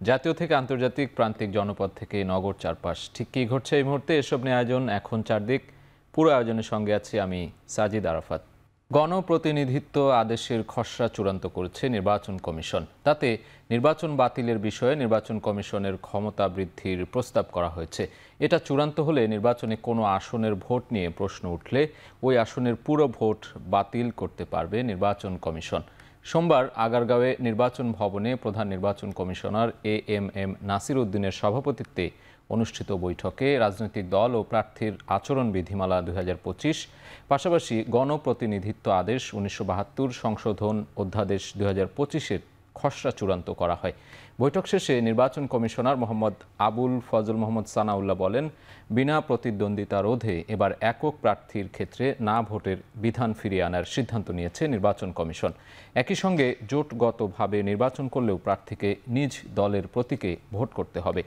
জাতীয় থেকে আন্তর্জাতিক প্রান্তিক জনপদ থেকে নগর চারপাশ ঠিক কী ঘটছে এই মুহূর্তে এসব নিয়ে আয়োজন এখন চারদিক। পুরো আয়োজনের সঙ্গে আছি আমি সাজিদ আরাফাত। গণপ্রতিনিধিত্ব আদেশের খসড়া চূড়ান্ত করেছে নির্বাচন কমিশন। তাতে নির্বাচন বাতিলের বিষয়ে নির্বাচন কমিশনের ক্ষমতা বৃদ্ধির প্রস্তাব করা হয়েছে। এটা চূড়ান্ত হলে নির্বাচনে কোনো আসনের ভোট নিয়ে প্রশ্ন উঠলে ওই আসনের পুরো ভোট বাতিল করতে পারবে নির্বাচন কমিশন। সোমবার আগারগাঁওয়ে নির্বাচন ভবনে প্রধান নির্বাচন কমিশনার এএমএম নাসির উদ্দিনের সভাপতিত্বে অনুষ্ঠিত বৈঠকে রাজনৈতিক দল ও প্রার্থীর আচরণ বিধিমালা ২০২৫, পাশাপাশি গণপ্রতিনিধিত্ব আদেশ ১৯৭২ সংশোধন অধ্যাদেশ ২০২৫-এর খসড়া চূড়ান্ত করা হয়। বৈঠক শেষে নির্বাচন কমিশনার মোহাম্মদ আবুল ফজল মোহাম্মদ সানাউল্লাহ বলেন, বিনা প্রতিদ্বন্দ্বিতা রোধে এবার একক প্রার্থীর ক্ষেত্রে না ভোটের বিধান ফিরিয়ে আনার সিদ্ধান্ত নিয়েছে নির্বাচন কমিশন। একই সঙ্গে জোটগতভাবে নির্বাচন করলেও প্রার্থীকে নিজ দলের প্রতীকে ভোট করতে হবে।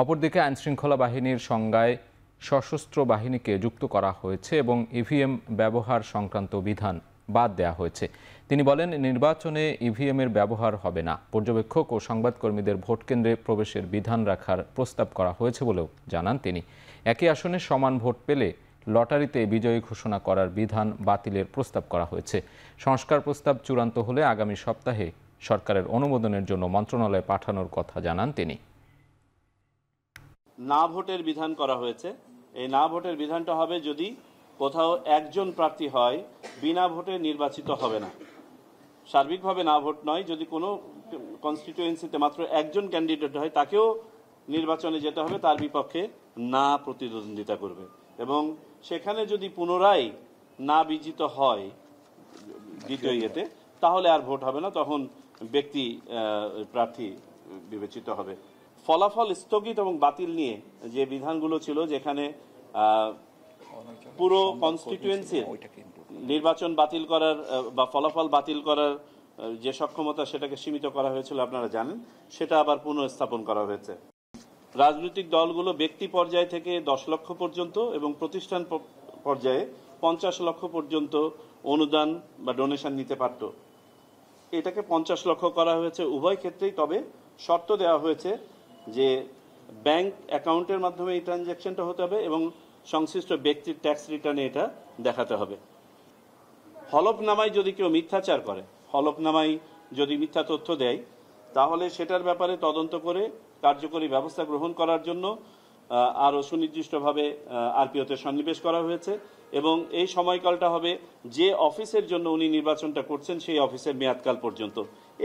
অপরদিকে আইনশৃঙ্খলা বাহিনীর সংজ্ঞায় সশস্ত্র বাহিনীকে যুক্ত করা হয়েছে এবং ইভিএম ব্যবহার সংক্রান্ত বিধান বাদ দেওয়া হয়েছে। তিনি বলেন, নির্বাচনে ইভিএমের ব্যবহার হবে না। পর্যবেক্ষক ও সংবাদকর্মীদের ভোট কেন্দ্রে প্রবেশের বিধান রাখার প্রস্তাব করা হয়েছে বলেও জানান তিনি। একই আসনে সমান ভোট পেলে লটারিতে বিজয়ী ঘোষণা করার বিধান বাতিলের প্রস্তাব করা হয়েছে। সংস্কার প্রস্তাব চূড়ান্ত হলে আগামী সপ্তাহে সরকারের অনুমোদনের জন্য মন্ত্রণালয়ে পাঠানোর কথা জানান তিনি। না ভোটের বিধান করা হয়েছে। এই না ভোটের বিধানটা হবে যদি কোথাও একজন প্রার্থী হয়, বিনা ভোটে নির্বাচিত হবে না। সার্বিকভাবে না ভোট নয়, যদি কোনো কনস্টিটিউয়েন্সিতে মাত্র একজন ক্যান্ডিডেট হয় তাকেও নির্বাচনে যেতে হবে, তার বিপক্ষে না প্রতিদ্বন্দ্বিতা করবে। এবং সেখানে যদি পুনরায় না বিজিত হয় দ্বিতীয় ইয়েতে, তাহলে আর ভোট হবে না, তখন ব্যক্তি প্রার্থী বিবেচিত হবে। ফলাফল স্থগিত এবং বাতিল নিয়ে যে বিধানগুলো ছিল, যেখানে পুরো কনস্টিটিউয়েন্সির নির্বাচন বাতিল করার বা ফলাফল বাতিল করার যে সক্ষমতা, সেটাকে সীমিত করা হয়েছিল আপনারা জানেন, সেটা আবার পুনঃস্থাপন করা হয়েছে। রাজনৈতিক দলগুলো ব্যক্তি পর্যায় থেকে 10 লক্ষ পর্যন্ত এবং প্রতিষ্ঠান পর্যায়ে 50 লক্ষ পর্যন্ত অনুদান বা ডোনেশন নিতে পারত। এটাকে 50 লক্ষ করা হয়েছে উভয় ক্ষেত্রেই। তবে শর্ত দেওয়া হয়েছে যে ব্যাংক অ্যাকাউন্টের মাধ্যমে এই ট্রানজ্যাকশনটা হতে হবে এবং সংশ্লিষ্ট ব্যক্তির ট্যাক্স রিটার্নে এটা দেখাতে হবে। হলফনামায় যদি কেউ মিথ্যাচার করে, হলফনামায় যদি মিথ্যা তথ্য দেয়, তাহলে সেটার ব্যাপারে তদন্ত করে কার্যকরী ব্যবস্থা গ্রহণ করার জন্য আরও সুনির্দিষ্টভাবে আরপিওতে সন্নিবেশ করা হয়েছে। এবং এই সময়কালটা হবে যে অফিসের জন্য উনি নির্বাচনটা করছেন সেই অফিসের মেয়াদকাল পর্যন্ত।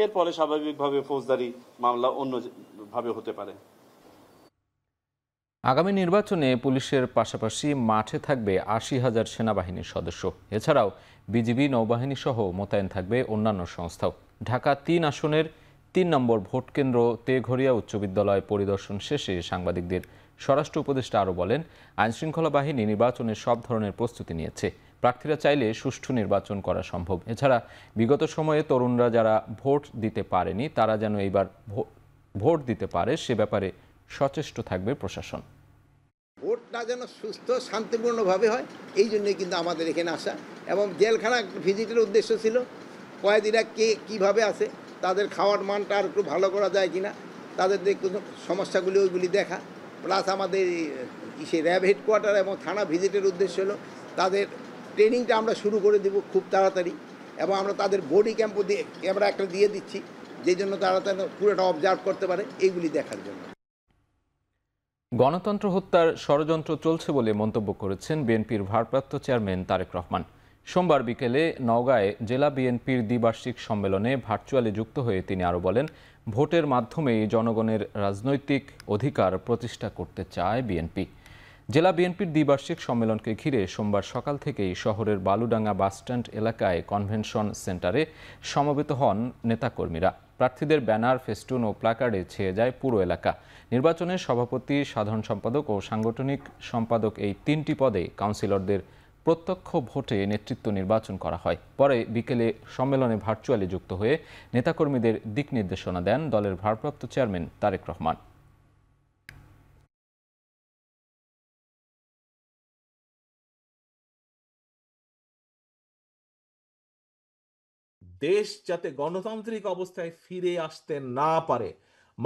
এরপরে স্বাভাবিকভাবে ফৌজদারি মামলা অন্যভাবে হতে পারে। আগামী নির্বাচনে পুলিশের পাশাপাশি মাঠে থাকবে ৮০,০০০ সেনাবাহিনীর সদস্য। এছাড়াও বিজিবি, নৌবাহিনী সহ মোতায়েন থাকবে অন্যান্য সংস্থাও। ঢাকা ৩ আসনের ৩ নম্বর ভোটকেন্দ্র তেঘরিয়া উচ্চ বিদ্যালয় পরিদর্শন শেষে সাংবাদিকদের স্বরাষ্ট্র উপদেষ্টা আরও বলেন, আইনশৃঙ্খলা বাহিনী নির্বাচনের সব ধরনের প্রস্তুতি নিয়েছে। প্রার্থীরা চাইলে সুষ্ঠু নির্বাচন করা সম্ভব। এছাড়া বিগত সময়ে তরুণরা যারা ভোট দিতে পারেনি, তারা যেন এইবার ভোট দিতে পারে সে ব্যাপারে সচেষ্ট থাকবে প্রশাসন। ভোটটা যেন সুস্থ শান্তিপূর্ণভাবে হয়, এই জন্যই কিন্তু আমাদের এখানে আসা। এবং জেলখানা ভিজিটের উদ্দেশ্য ছিল কয়েদিরা কে কীভাবে আছে, তাদের খাওয়ার মানটা আর একটু ভালো করা যায় কিনা, তাদের সমস্যাগুলি ওইগুলি দেখা। প্লাস আমাদের র্যাব হেডকোয়ার্টার এবং থানা ভিজিটের উদ্দেশ্য হলো তাদের ট্রেনিংটা আমরা শুরু করে দেব খুব তাড়াতাড়ি। এবং আমরা তাদের বডি ক্যামেরা একটা দিয়ে দিচ্ছি, যেই জন্য তারা পুরোটা অবজার্ভ করতে পারে, এইগুলি দেখার জন্য। গণতন্ত্র হত্যার ষড়যন্ত্র চলছে বলে মন্তব্য করেছেন বিএনপির ভারপ্রাপ্ত চেয়ারম্যান তারেক রহমান। সোমবার বিকেলে নওগাঁয় জেলা বিএনপির দ্বিবার্ষিক সম্মেলনে ভার্চুয়ালি যুক্ত হয়ে তিনি আরও বলেন, ভোটের মাধ্যমেই জনগণের রাজনৈতিক অধিকার প্রতিষ্ঠা করতে চায় বিএনপি। জেলা বিএনপির দ্বিবার্ষিক সম্মেলনকে ঘিরে সোমবার সকাল থেকেই শহরের বালুডাঙ্গা বাসস্ট্যান্ড এলাকায় কনভেনশন সেন্টারে সমবেত হন নেতাকর্মীরা। প্রার্থীদের ব্যানার, ফেস্টুন ও প্ল্যাকার্ডে ছেয়ে যায় পুরো এলাকা। নির্বাচনে সভাপতি, সাধারণ সম্পাদক ও সাংগঠনিক সম্পাদক এই 3টি পদে কাউন্সিলরদের প্রত্যক্ষ ভোটে নেতৃত্ব নির্বাচন করা হয়। পরে বিকেলে সম্মেলনে ভার্চুয়ালি যুক্ত হয়ে নেতাকর্মীদের দিক নির্দেশনা দেন দলের ভারপ্রাপ্ত চেয়ারম্যান তারেক রহমান। দেশ যাতে গণতান্ত্রিক অবস্থায় ফিরে আসতে না পারে,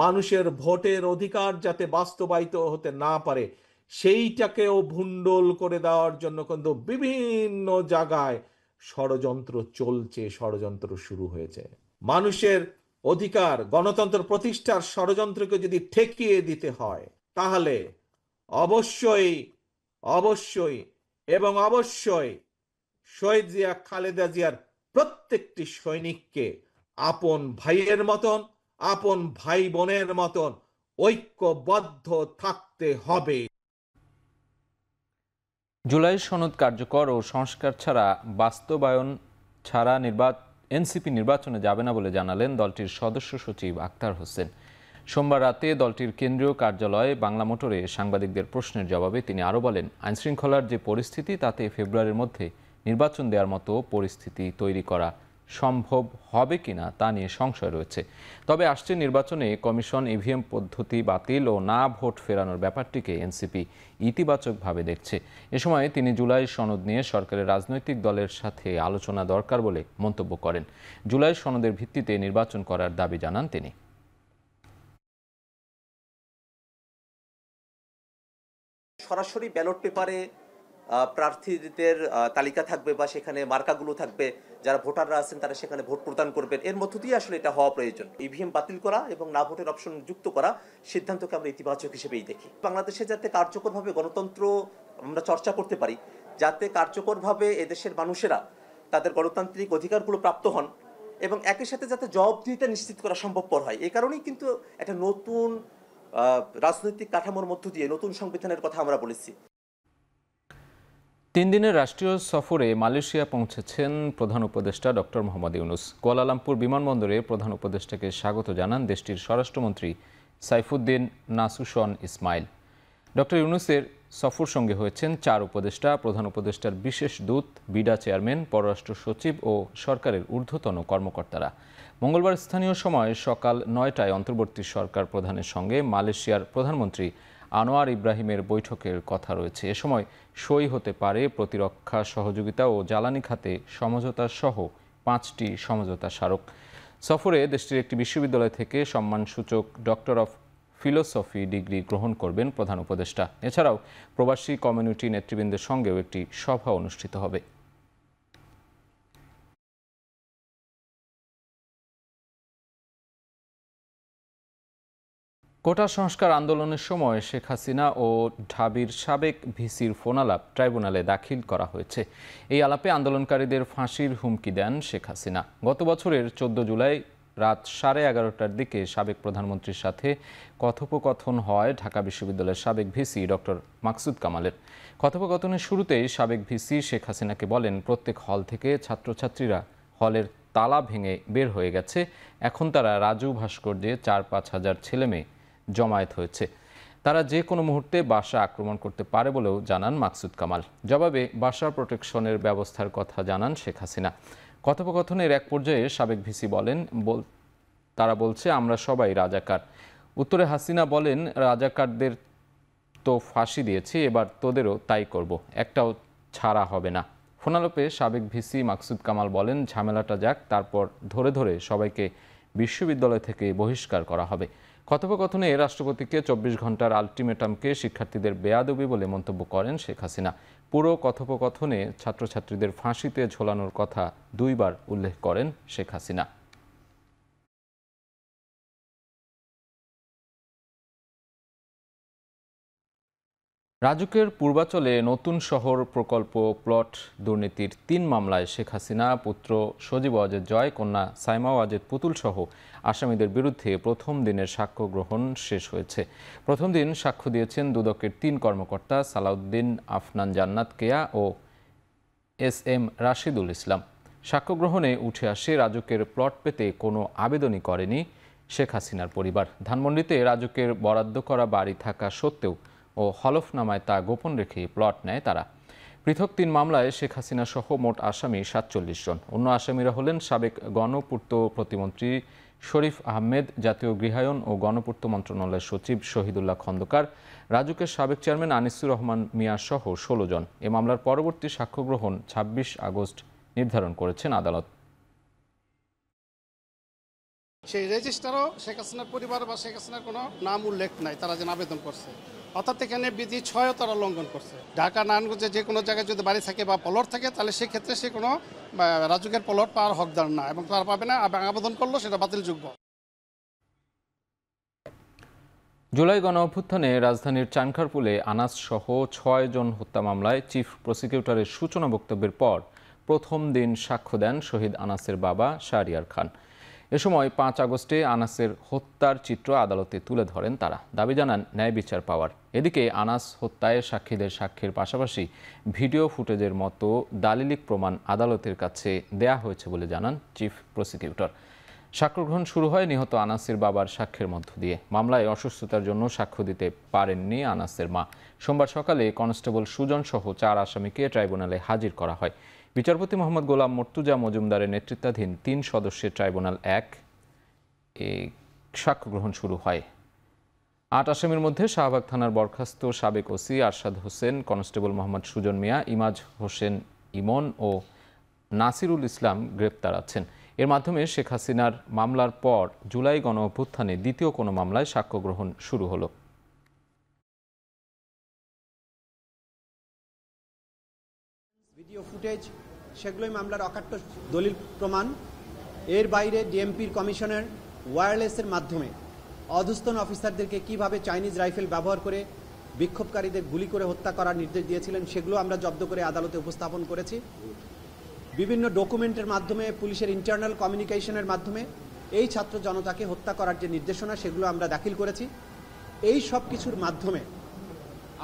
মানুষের ভোটের অধিকার যাতে বাস্তবায়িত হতে না পারে সেইটাকেও ভুন্ডল করে দেওয়ার জন্য কিন্তু বিভিন্ন জায়গায় ষড়যন্ত্র চলছে, ষড়যন্ত্র শুরু হয়েছে। মানুষের অধিকার, গণতন্ত্র প্রতিষ্ঠার ষড়যন্ত্রকে যদি ঠেকিয়ে দিতে হয় তাহলে অবশ্যই অবশ্যই এবং অবশ্যই শহীদ জিয়া, খালেদা জিয়ার প্রত্যেকটি সৈনিককে আপন ভাইয়ের মতন, আপন ভাই বোনের মতন ঐক্যবদ্ধ থাকতে হবে। জুলাই সনদ কার্যকর ও সংস্কার ছাড়া বাস্তবায়ন ছাড়া এনসিপি নির্বাচনে যাবে না বলে জানালেন দলটির সদস্য সচিব আক্তার হোসেন। সোমবার রাতে দলটির কেন্দ্রীয় কার্যালয়ে বাংলা মোটরে সাংবাদিকদের প্রশ্নের জবাবে তিনি আরও বলেন, আইনশৃঙ্খলার যে পরিস্থিতি তাতে ফেব্রুয়ারির মধ্যে নির্বাচন দেওয়ার মতো পরিস্থিতি তৈরি করা সম্ভব হবে কিনা তা নিয়ে সংশয় রয়েছে। তবে আসছে নির্বাচনে কমিশন ইভিএম পদ্ধতি বাতিল ও না ভোট ফেরানোর ব্যাপারটিকে এনসিপি ইতিবাচকভাবে দেখছে। এ সময় তিনি জুলাই সনদ নিয়ে সরকারের রাজনৈতিক দলের সাথে আলোচনা দরকার বলে মন্তব্য করেন। জুলাই সনদের ভিত্তিতে নির্বাচন করার দাবি জানান তিনি। সরাসরি ব্যালট পেপারে প্রার্থীদের তালিকা থাকবে বা সেখানে মার্কাগুলো থাকবে, যারা ভোটাররা আছেন তারা সেখানে ভোট প্রদান করবেন, এর মধ্য দিয়ে আসলে এটা হওয়া প্রয়োজন। ইভিএম বাতিল করা এবং না ভোটের অপশন যুক্ত করা সিদ্ধান্তকে আমরা ইতিবাচক হিসেবেই দেখি। বাংলাদেশে যাতে কার্যকরভাবে গণতন্ত্র আমরা চর্চা করতে পারি, যাতে কার্যকরভাবে এদেশের মানুষেরা তাদের গণতান্ত্রিক অধিকারগুলো প্রাপ্ত হন এবং একই সাথে যাতে জবাবদিহিতা নিশ্চিত করা সম্ভবপর হয়, এই কারণেই কিন্তু একটা নতুন রাজনৈতিক কাঠামোর মধ্য দিয়ে নতুন সংবিধানের কথা আমরা বলেছি। 3 দিনের রাষ্ট্রীয় সফরে মালয়েশিয়া পৌঁছেছেন প্রধান উপদেষ্টা ডক্টর মোহাম্মদ ইউনূস। কুয়ালালামপুর বিমানবন্দরে প্রধান উপদেষ্টাকে স্বাগত জানান দেশটির স্বরাষ্ট্রমন্ত্রী সাইফুদ্দিন নাসুশন ইসমাইল। ডক্টর ইউনূসের সফর সঙ্গে হয়েছেন 4 উপদেষ্টা, প্রধান উপদেষ্টার বিশেষ দূত, বিডা চেয়ারম্যান, পররাষ্ট্র সচিব ও সরকারের ঊর্ধ্বতন কর্মকর্তারা। মঙ্গলবার স্থানীয় সময় সকাল 9টায় অন্তর্বর্তী সরকার প্রধানের সঙ্গে মালয়েশিয়ার প্রধানমন্ত্রী আনোয়ার ইব্রাহিমের বৈঠকের কথা রয়েছে। এ সময় সই হতে পারে প্রতিরক্ষা সহযোগিতা ও জ্বালানি খাতে সমঝোতা সহ 5টি সমঝোতা স্মারক। সফরে দেশটির একটি বিশ্ববিদ্যালয় থেকে সম্মানসূচক ডক্টর অফ ফিলোসফি ডিগ্রি গ্রহণ করবেন প্রধান উপদেষ্টা। এছাড়াও প্রবাসী কমিউনিটি নেতৃবৃন্দের সঙ্গেও একটি সভা অনুষ্ঠিত হবে। কোটা সংস্কার আন্দোলনের সময় শেখ হাসিনা ও ঢাবির সাবেক ভিসির ফোনালাপ ট্রাইব্যুনালে দাখিল করা হয়েছে। এই আলাপে আন্দোলনকারীদের ফাঁসির হুমকি দেন শেখ হাসিনা। গত বছরের 14 জুলাই রাত 11:30টার দিকে সাবেক প্রধানমন্ত্রীর সাথে কথোপকথন হয় ঢাকা বিশ্ববিদ্যালয়ের সাবেক ভিসি ডক্টর মাকসুদ কামালের। কথোপকথনের শুরুতেই সাবেক ভিসি শেখ হাসিনাকে বলেন, প্রত্যেক হল থেকে ছাত্রছাত্রীরা হলের তালা ভেঙে বের হয়ে গেছে। এখন তারা রাজু ভাস্কর্যে 4-5 হাজার ছেলেমেয়ে জমায়েত হয়েছে। তারা যে কোনো মুহূর্তে বাসা আক্রমণ করতে পারে বলেও জানান মাকসুদ কামাল। জবাবে বাসা প্রোটেকশনের ব্যবস্থার কথা জানান শেখ হাসিনা। কথোপকথনের এক পর্যায়ে সাবেক ভিসি বলেন, তারা বলছে আমরা সবাই রাজাকার। উত্তরে হাসিনা বলেন, রাজাকারদের তো ফাঁসি দিয়েছি, এবার তোদেরও তাই করব, একটাও ছাড়া হবে না। ফোনালাপে সাবেক ভিসি মাকসুদ কামাল বলেন, ঝামেলাটা যাক, তারপর ধরে ধরে সবাইকে বিশ্ববিদ্যালয় থেকে বহিষ্কার করা হবে। কথোপকথনে রাষ্ট্রপতিকে 24 ঘন্টার আলটিমেটামকে শিক্ষার্থীদের বেয়াদবি বলে মন্তব্য করেন শেখ হাসিনা। পুরো কথোপকথনে ছাত্রছাত্রীদের ফাঁসিতে ঝোলানোর কথা 2 বার উল্লেখ করেন শেখ হাসিনা। রাজুকের পূর্বাচলে নতুন শহর প্রকল্প প্লট দুর্নীতির 3 মামলায় শেখ হাসিনা পুত্র সজীব ওয়াজেদ জয়, কন্যা সাইমা ওয়াজেদ পুতুল সহ আসামিদের বিরুদ্ধে প্রথম দিনের সাক্ষ্য গ্রহণ শেষ হয়েছে। প্রথম দিন সাক্ষ্য দিয়েছেন দুদকের 3 কর্মকর্তা সালাউদ্দিন আফনান জান্নাত কেয়া ও SM রাশিদুল ইসলাম। সাক্ষ্য গ্রহণে উঠে আসে রাজুকের প্লট পেতে কোনো আবেদনই করেনি শেখ হাসিনার পরিবার। ধানমন্ডিতে রাজুকের বরাদ্দ করা বাড়ি থাকা সত্ত্বেও ও হলফনামায় তা গোপন রেখে প্লট নেয় তারা। পৃথক 3 মামলায় শেখ হাসিনা সহ মোট আসামি 47 জন। অন্য আসামিরা হলেন সাবেক গণপূর্ত প্রতিমন্ত্রী শরীফ আহমেদ, জাতীয় গৃহায়ন ও গণপূর্ত মন্ত্রণালয়ের সচিব শহীদুল্লাহ খন্দকার, রাজুকের সাবেক চেয়ারম্যান আনিসুর রহমান মিয়া সহ 16 জন। এ মামলার পরবর্তী সাক্ষ্য গ্রহণ 26 আগস্ট নির্ধারণ করেছেন আদালত। সেই রেজিস্টারও শেখ হাসিনার পরিবার বা শেখ হাসিনার কোনো নাম উল্লেখ নাই, তারা যেন আবেদন করছে। অর্থাৎ এখানে বিধি 6ও তারা লঙ্ঘন করছে। ঢাকা নারায়ণগঞ্জে যে কোনো জায়গায় যদি বাড়ি থাকে বা প্লট থাকে, তাহলে সেক্ষেত্রে সে কোনো রাজুকের প্লট পাওয়ার হকদার না, এবং তারা পাবে না, এবং আবেদন করলেও সেটা বাতিলযোগ্য। জুলাই গণ অভ্যুত্থানে রাজধানীর চানখারপুলে আনাস সহ 6 জন হত্যা মামলায় চিফ প্রসিকিউটরের সূচনা বক্তব্যের পর প্রথম দিন সাক্ষ্য দেন শহীদ আনাসের বাবা শাহরিয়ার খান। এ সময় 5 আগস্টে আনাসের হত্যার চিত্র আদালতে তুলে ধরেন তারা। দাবি জানান ন্যায় বিচার পাওয়ার। এদিকে আনাস হত্যায় সাক্ষীদের সাক্ষ্যের পাশাপাশি ভিডিও ফুটেজের মতো দালিলিক প্রমাণ আদালতের কাছে দেয়া হয়েছে বলে জানান চিফ প্রসিকিউটর। সাক্ষ্যগ্রহণ শুরু হয় নিহত আনাসের বাবার সাক্ষ্যের মধ্য দিয়ে। মামলায় অসুস্থতার জন্য সাক্ষ্য দিতে পারেননি আনাসের মা। সোমবার সকালে কনস্টেবল সুজন সহ 4 আসামিকে ট্রাইব্যুনালে হাজির করা হয়। বিচারপতি মোহাম্মদ গোলাম মর্তুজা মজুমদারের নেতৃত্বাধীন 3 সদস্যের ট্রাইব্যুনাল 1 সাক্ষ্য গ্রহণ শুরু হয়। 8 আসামির মধ্যে শাহবাগ থানার বরখাস্ত সাবেক ওসি আরশাদ হোসেন, কনস্টেবল মোহাম্মদ সুজন মিয়া, ইমাজ হোসেন ইমন ও নাসিরুল ইসলাম গ্রেপ্তার আছেন। এর মাধ্যমে শেখ হাসিনার মামলার পর জুলাই গণ অভ্যুত্থানে দ্বিতীয় কোনো মামলায় সাক্ষ্য গ্রহণ শুরু হলো। ভিডিও ফুটেজ সেগুলোই মামলার অকাট্য দলিল প্রমাণ। এর বাইরে ডিএমপির কমিশনার ওয়্যারলেসের মাধ্যমে অধস্তন অফিসারদেরকে কিভাবে চাইনিজ রাইফেল ব্যবহার করে বিক্ষোভকারীদের গুলি করে হত্যা করার নির্দেশ দিয়েছিলেন, সেগুলো আমরা জব্দ করে আদালতে উপস্থাপন করেছি। বিভিন্ন ডকুমেন্টের মাধ্যমে, পুলিশের ইন্টারনাল কমিউনিকেশনের মাধ্যমে এই ছাত্র জনতাকে হত্যা করার যে নির্দেশনা, সেগুলো আমরা দাখিল করেছি। এই সব কিছুর মাধ্যমে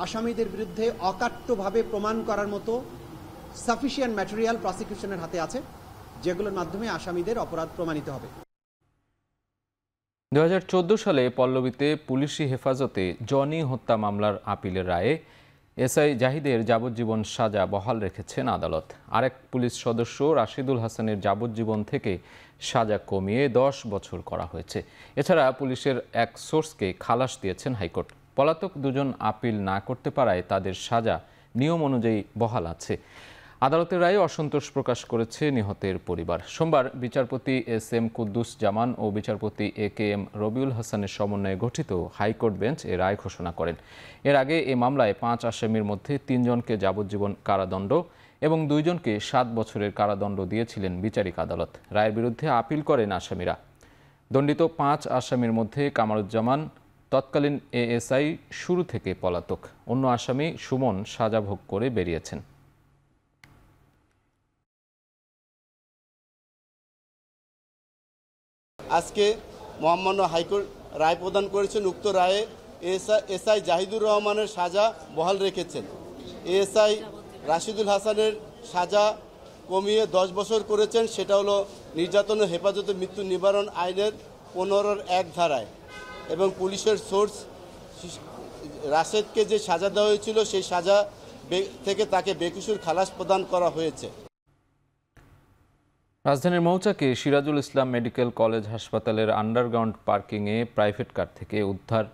আসামিদের বিরুদ্ধে অকাট্যভাবে প্রমাণ করার মতো সাফিসিয়েন্ট ম্যাটেরিয়াল প্রসিকিউশনের হাতে আছে, যেগুলোর মাধ্যমে আসামিদের অপরাধ প্রমাণিত হবে। 2014 সালে পল্লবীতে পুলিশি হেফাজতে জনি হত্যা মামলার আপিলের রায়ে এসআই জাহিদের যাবজ্জীবন সাজা বহাল রেখেছেন আদালত। আরেক পুলিশ সদস্য রাশিদুল হাসানের যাবজ্জীবন থেকে সাজা কমিয়ে 10 বছর করা হয়েছে। এছাড়া পুলিশের এক সোর্সকে খালাস দিয়েছেন হাইকোর্ট। পলাতক দুজন আপিল না করতে পারায় তাদের সাজা নিয়ম অনুযায়ী বহাল আছে। আদালতের রায়ে অসন্তোষ প্রকাশ করেছে নিহতের পরিবার। সোমবার বিচারপতি এস.এম. কুদ্দুস জামান ও বিচারপতি এ.কে.এম. রবিউল হাসানের সমন্বয়ে গঠিত হাইকোর্ট বেঞ্চ এ রায় ঘোষণা করেন। এর আগে এ মামলায় 5 আসামির মধ্যে 3 জনকে যাবজ্জীবন কারাদণ্ড এবং 2 জনকে 7 বছরের কারাদণ্ড দিয়েছিলেন বিচারিক আদালত। রায়ের বিরুদ্ধে আপিল করেন আসামিরা। দণ্ডিত 5 আসামির মধ্যে কামারুজ্জামান তৎকালীন এএসআই শুরু থেকে পলাতক। অন্য আসামি সুমন সাজা ভোগ করে বেরিয়েছেন। আজকে মহামান্য হাইকোর্ট রায় প্রদান করেছেন। উক্ত রায়ে এসআই জাহিদুর রহমানের সাজা বহাল রেখেছেন। এএসআই রাশিদুল হাসানের সাজা কমিয়ে 10 বছর করেছেন। সেটা হলো নির্যাতন ও হেফাজতে মৃত্যু নিবারণ আইনের 15(1) ধারায়। এবং পুলিশের সোর্স রাশেদকে যে সাজা দেওয়া হয়েছিল, সেই সাজা থেকে তাকে বেকসুর খালাস প্রদান করা হয়েছে। রাজধানীর মৌচাকে সিরাজুল ইসলাম মেডিকেল কলেজ হাসপাতালের আন্ডারগ্রাউন্ড পার্কিংয়ে প্রাইভেট কার থেকে উদ্ধার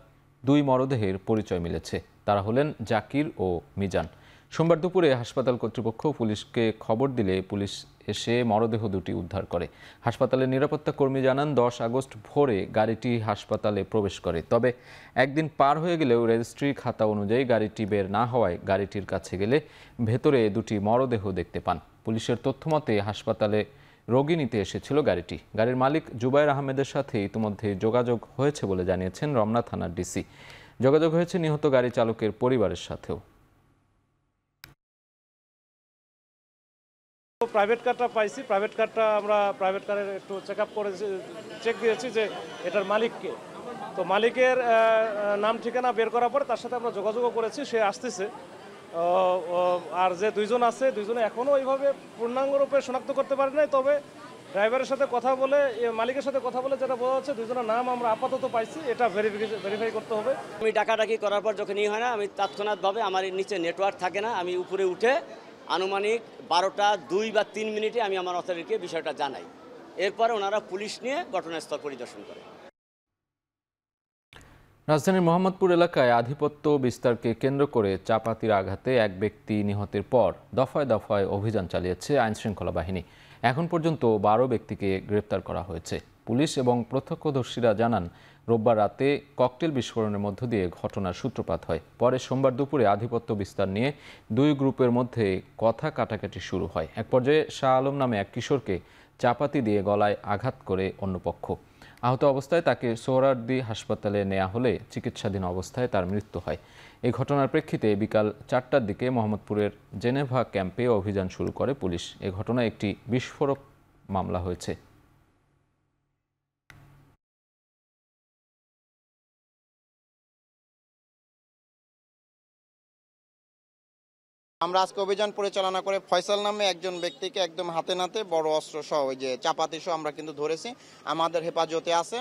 2 মরদেহের পরিচয় মিলেছে। তারা হলেন জাকির ও মিজান। সোমবার দুপুরে হাসপাতাল কর্তৃপক্ষ পুলিশকে খবর দিলে পুলিশ এসে মরদেহ দুটি উদ্ধার করে। হাসপাতালের নিরাপত্তা কর্মী জানান 10 আগস্ট ভোরে গাড়িটি হাসপাতালে প্রবেশ করে। তবে একদিন পার হয়ে গেলেও রেজিস্ট্রি খাতা অনুযায়ী গাড়িটি বের না হওয়ায় গাড়িটির কাছে গেলে ভেতরে দুটি মরদেহ দেখতে পান। পুলিশের তথ্যমতে হাসপাতালে রোগী নিতে এসেছিল গাড়িটি। গাড়ির মালিক জুবায়ের আহমেদের সাথে ইতিমধ্যে যোগাযোগ হয়েছে বলে জানিয়েছেন রমনা থানার ডিসি। যোগাযোগ হয়েছে নিহত গাড়ি চালকের পরিবারের সাথেও। প্রাইভেট কারটা পাইছি। প্রাইভেট কারটা আমরা প্রাইভেট কারের একটু চেক আপ করে চেক দিয়েছি যে এটার মালিককে। তো মালিকের নাম ঠিকানা বের করার পরে তার সাথে আমরা যোগাযোগও করেছি, সে আসতেছে। আর যে 2 জন আছে, 2 জনে এখনও ওইভাবে পূর্ণাঙ্গরূপে শনাক্ত করতে পারি নাই। তবে ড্রাইভারের সাথে কথা বলে, মালিকের সাথে কথা বলে যেটা বোঝা যাচ্ছে, 2 জনের নাম আমরা আপাতত পাইছি। এটা ভেরিফাই করতে হবে। আমি ডাকাডাকি করার পর যখন হয় না, আমি তৎক্ষণাৎভাবে আমার নিচে নেটওয়ার্ক থাকে না, আমি উপরে উঠে আনুমানিক 12টা 2 বা 3 মিনিটে আমি আমার অথরিটিকে বিষয়টা জানাই। এরপরে ওনারা পুলিশ নিয়ে ঘটনাস্থল পরিদর্শন করে। রাজধানীর মোহাম্মদপুর এলাকায় আধিপত্য বিস্তারকে কেন্দ্র করে চাপাতির আঘাতে এক ব্যক্তি নিহতের পর দফায় দফায় অভিযান চালিয়েছে আইনশৃঙ্খলা বাহিনী। এখন পর্যন্ত 12 ব্যক্তিকে গ্রেপ্তার করা হয়েছে। পুলিশ এবং প্রত্যক্ষদর্শীরা জানান, রোববার রাতে ককটেল বিস্ফোরণের মধ্য দিয়ে ঘটনার সূত্রপাত হয়। পরে সোমবার দুপুরে আধিপত্য বিস্তার নিয়ে দুই গ্রুপের মধ্যে কথা কাটাকাটি শুরু হয়। এক পর্যায়ে শাহ আলম নামে এক কিশোরকে চাপাতি দিয়ে গলায় আঘাত করে অন্য পক্ষ। আহত অবস্থায় তাকে সোহরাওয়ার্দী হাসপাতালে নেওয়া হলে চিকিৎসাধীন অবস্থায় তার মৃত্যু হয়। এই ঘটনার প্রেক্ষিতে বিকাল 4টার দিকে মোহাম্মদপুরের জেনেভা ক্যাম্পে অভিযান শুরু করে পুলিশ। এ ঘটনায় একটি বিস্ফোরক মামলা হয়েছে। আমরা আজকে অভিযান পরিচালনা করে ফয়সাল নামে একজন ব্যক্তিকে একদম হাতে নাতে বড় অস্ত্র সহ ওই যে চাপাতি সহ আমরা কিন্তু ধরেছি, আমাদের হেফাজতে আছে।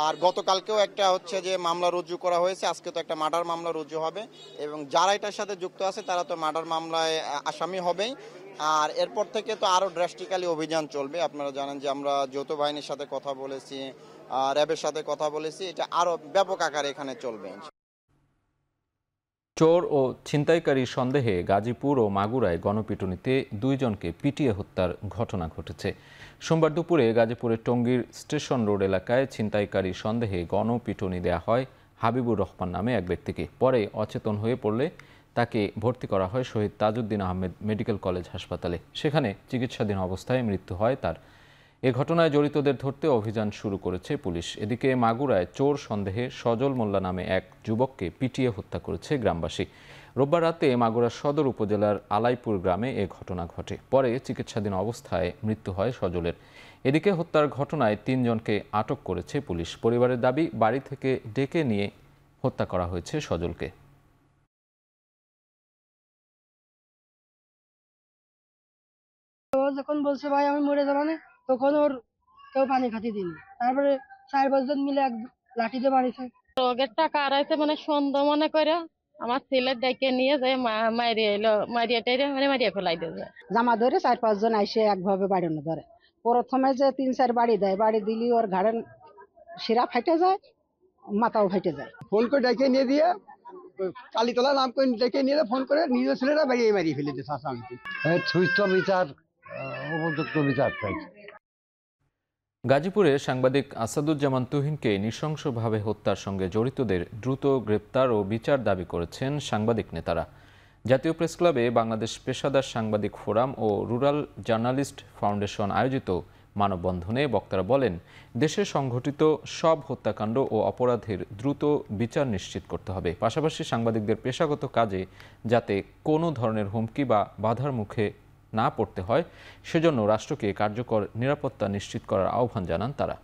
আর গতকালকেও একটা হচ্ছে যে মামলা রুজু করা হয়েছে, আজকে তো একটা মার্ডার মামলা রুজু হবে এবং যারা এটার সাথে যুক্ত আছে তারা তো মার্ডার মামলায় আসামি হবেই। আর এরপর থেকে তো আরও ড্রাস্টিক্যালি অভিযান চলবে। আপনারা জানেন যে আমরা যৌথ বাহিনীর সাথে কথা বলেছি, র্যাবের সাথে কথা বলেছি, এটা আরও ব্যাপক আকারে এখানে চলবে। চোর ও ছিনতাইকারী সন্দেহে গাজীপুর ও মাগুরায় গণপিটুনিতে 2 জনকে পিটিয়ে হত্যার ঘটনা ঘটেছে। সোমবার দুপুরে গাজীপুরের টঙ্গীর স্টেশন রোড এলাকায় ছিনতাইকারী সন্দেহে গণপিটুনি দেওয়া হয় হাবিবুর রহমান নামে এক ব্যক্তিকে। পরে অচেতন হয়ে পড়লে তাকে ভর্তি করা হয় শহীদ তাজউদ্দিন আহমেদ মেডিকেল কলেজ হাসপাতালে। সেখানে চিকিৎসাধীন অবস্থায় মৃত্যু হয় তার। এ ঘটনায় জড়িতদের ধরতে অভিযান শুরু করেছে পুলিশ। এদিকে মাগুরায় চোর সন্দেহে সজল মোল্লা নামে এক যুবককে পিটিয়ে হত্যা করেছে গ্রামবাসী। রোববার রাতে মাগুরা সদর উপজেলার আলাইপুর গ্রামে এ ঘটনা ঘটে। পরে চিকিৎসাধীন অবস্থায় মৃত্যু হয় সজলের। এদিকে হত্যার ঘটনায় 3 জনকে আটক করেছে পুলিশ। পরিবারের দাবি, বাড়ি থেকে ডেকে নিয়ে হত্যা করা হয়েছে সজলকে। যখন বলছে ভাই আমি মরে যাবো না, তখন ওর কেউ পানি খাতি দিন। তারপরে 4-5 জন মিলে এক লাঠিতে মারিছে। রোগের টাকা আড়াইতে মানে সন্দেহ মনে করে আমার ছেলে ডেকে নিয়ে যায় মারিয়ে এলো, মারিয়ে টাইরে মানে মারিয়ে ফেলাই দিয়ে। জামা ধরে 4-5 জন আইসে একভাবে বাড়ানো ধরে। প্রথমে যে 3-4 বাড়ি দেয়, বাড়ি দিলি ওর ঘাড়ের শিরা ফাইটে যায়, মাথাও ফাইটে যায়। ফোন করে ডেকে নিয়ে দিয়ে কালীতলা নাম করে ডেকে নিয়ে ফোন করে নিজের ছেলেরা বেরিয়ে মারিয়ে ফেলে দিয়েছে আসামিকে। সুষ্ঠু বিচার, উপযুক্ত বিচার চাইছে। গাজীপুরে সাংবাদিক আসাদুজ্জামান তুহিনকে নৃশংসভাবে হত্যার সঙ্গে জড়িতদের দ্রুত গ্রেপ্তার ও বিচার দাবি করেছেন সাংবাদিক নেতারা। জাতীয় প্রেসক্লাবে বাংলাদেশ পেশাদার সাংবাদিক ফোরাম ও রুরাল জার্নালিস্ট ফাউন্ডেশন আয়োজিত মানববন্ধনে বক্তারা বলেন, দেশে সংঘটিত সব হত্যাকাণ্ড ও অপরাধের দ্রুত বিচার নিশ্চিত করতে হবে। পাশাপাশি সাংবাদিকদের পেশাগত কাজে যাতে কোনো ধরনের হুমকি বা বাধার মুখে না পড়তে হয়, সেজন্য রাষ্ট্রকে কার্যকর নিরাপত্তা নিশ্চিত করার আহ্বান জানান তারা।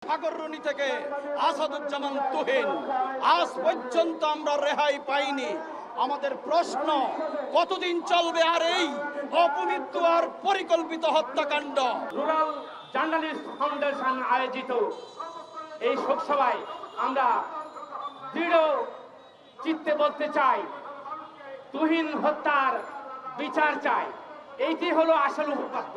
সাগররুনি থেকে আসাদুজ্জামান তুহিন আজ পর্যন্ত আমরা রেহাই পাইনি। আমাদের প্রশ্ন, কতদিন চলবে আর এই অপমৃত্যু আর পরিকল্পিত হত্যাকাণ্ড? রুরাল জার্নালিস্ট ফাউন্ডেশন আয়োজিত এই শোকসভায় আমরা দৃঢ় চিত্তে বলতে চাই, তুহিন হত্যার বিচার চাই। এইটি হলো আসল উপপাদ্য।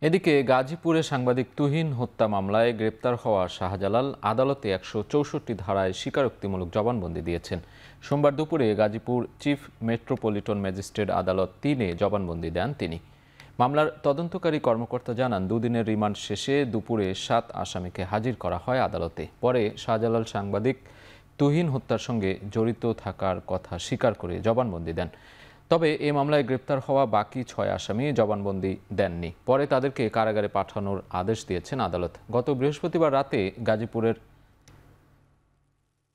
এদিকে গাজীপুরে সাংবাদিক তুহিন হত্যা মামলায় গ্রেপ্তার হওয়া শাহজালাল আদালতে 164 ধারায় স্বীকারোক্তিমূলক জবানবন্দি দিয়েছেন। সোমবার দুপুরে গাজীপুর চিফ মেট্রোপলিটন ম্যাজিস্ট্রেট আদালত 3-এ জবানবন্দি দেন তিনি। মামলার তদন্তকারী কর্মকর্তা জানান, 2 দিনের রিমান্ড শেষে দুপুরে 7 আসামিকে হাজির করা হয় আদালতে। পরে শাহজালাল সাংবাদিক তুহিন হত্যার সঙ্গে জড়িত থাকার কথা স্বীকার করে জবানবন্দি দেন। তবে এ মামলায় গ্রেপ্তার হওয়া বাকি 6 আসামি জবানবন্দি দেননি। পরে তাদেরকে কারাগারে পাঠানোর আদেশ দিয়েছেন আদালত। গত বৃহস্পতিবার রাতে গাজীপুরের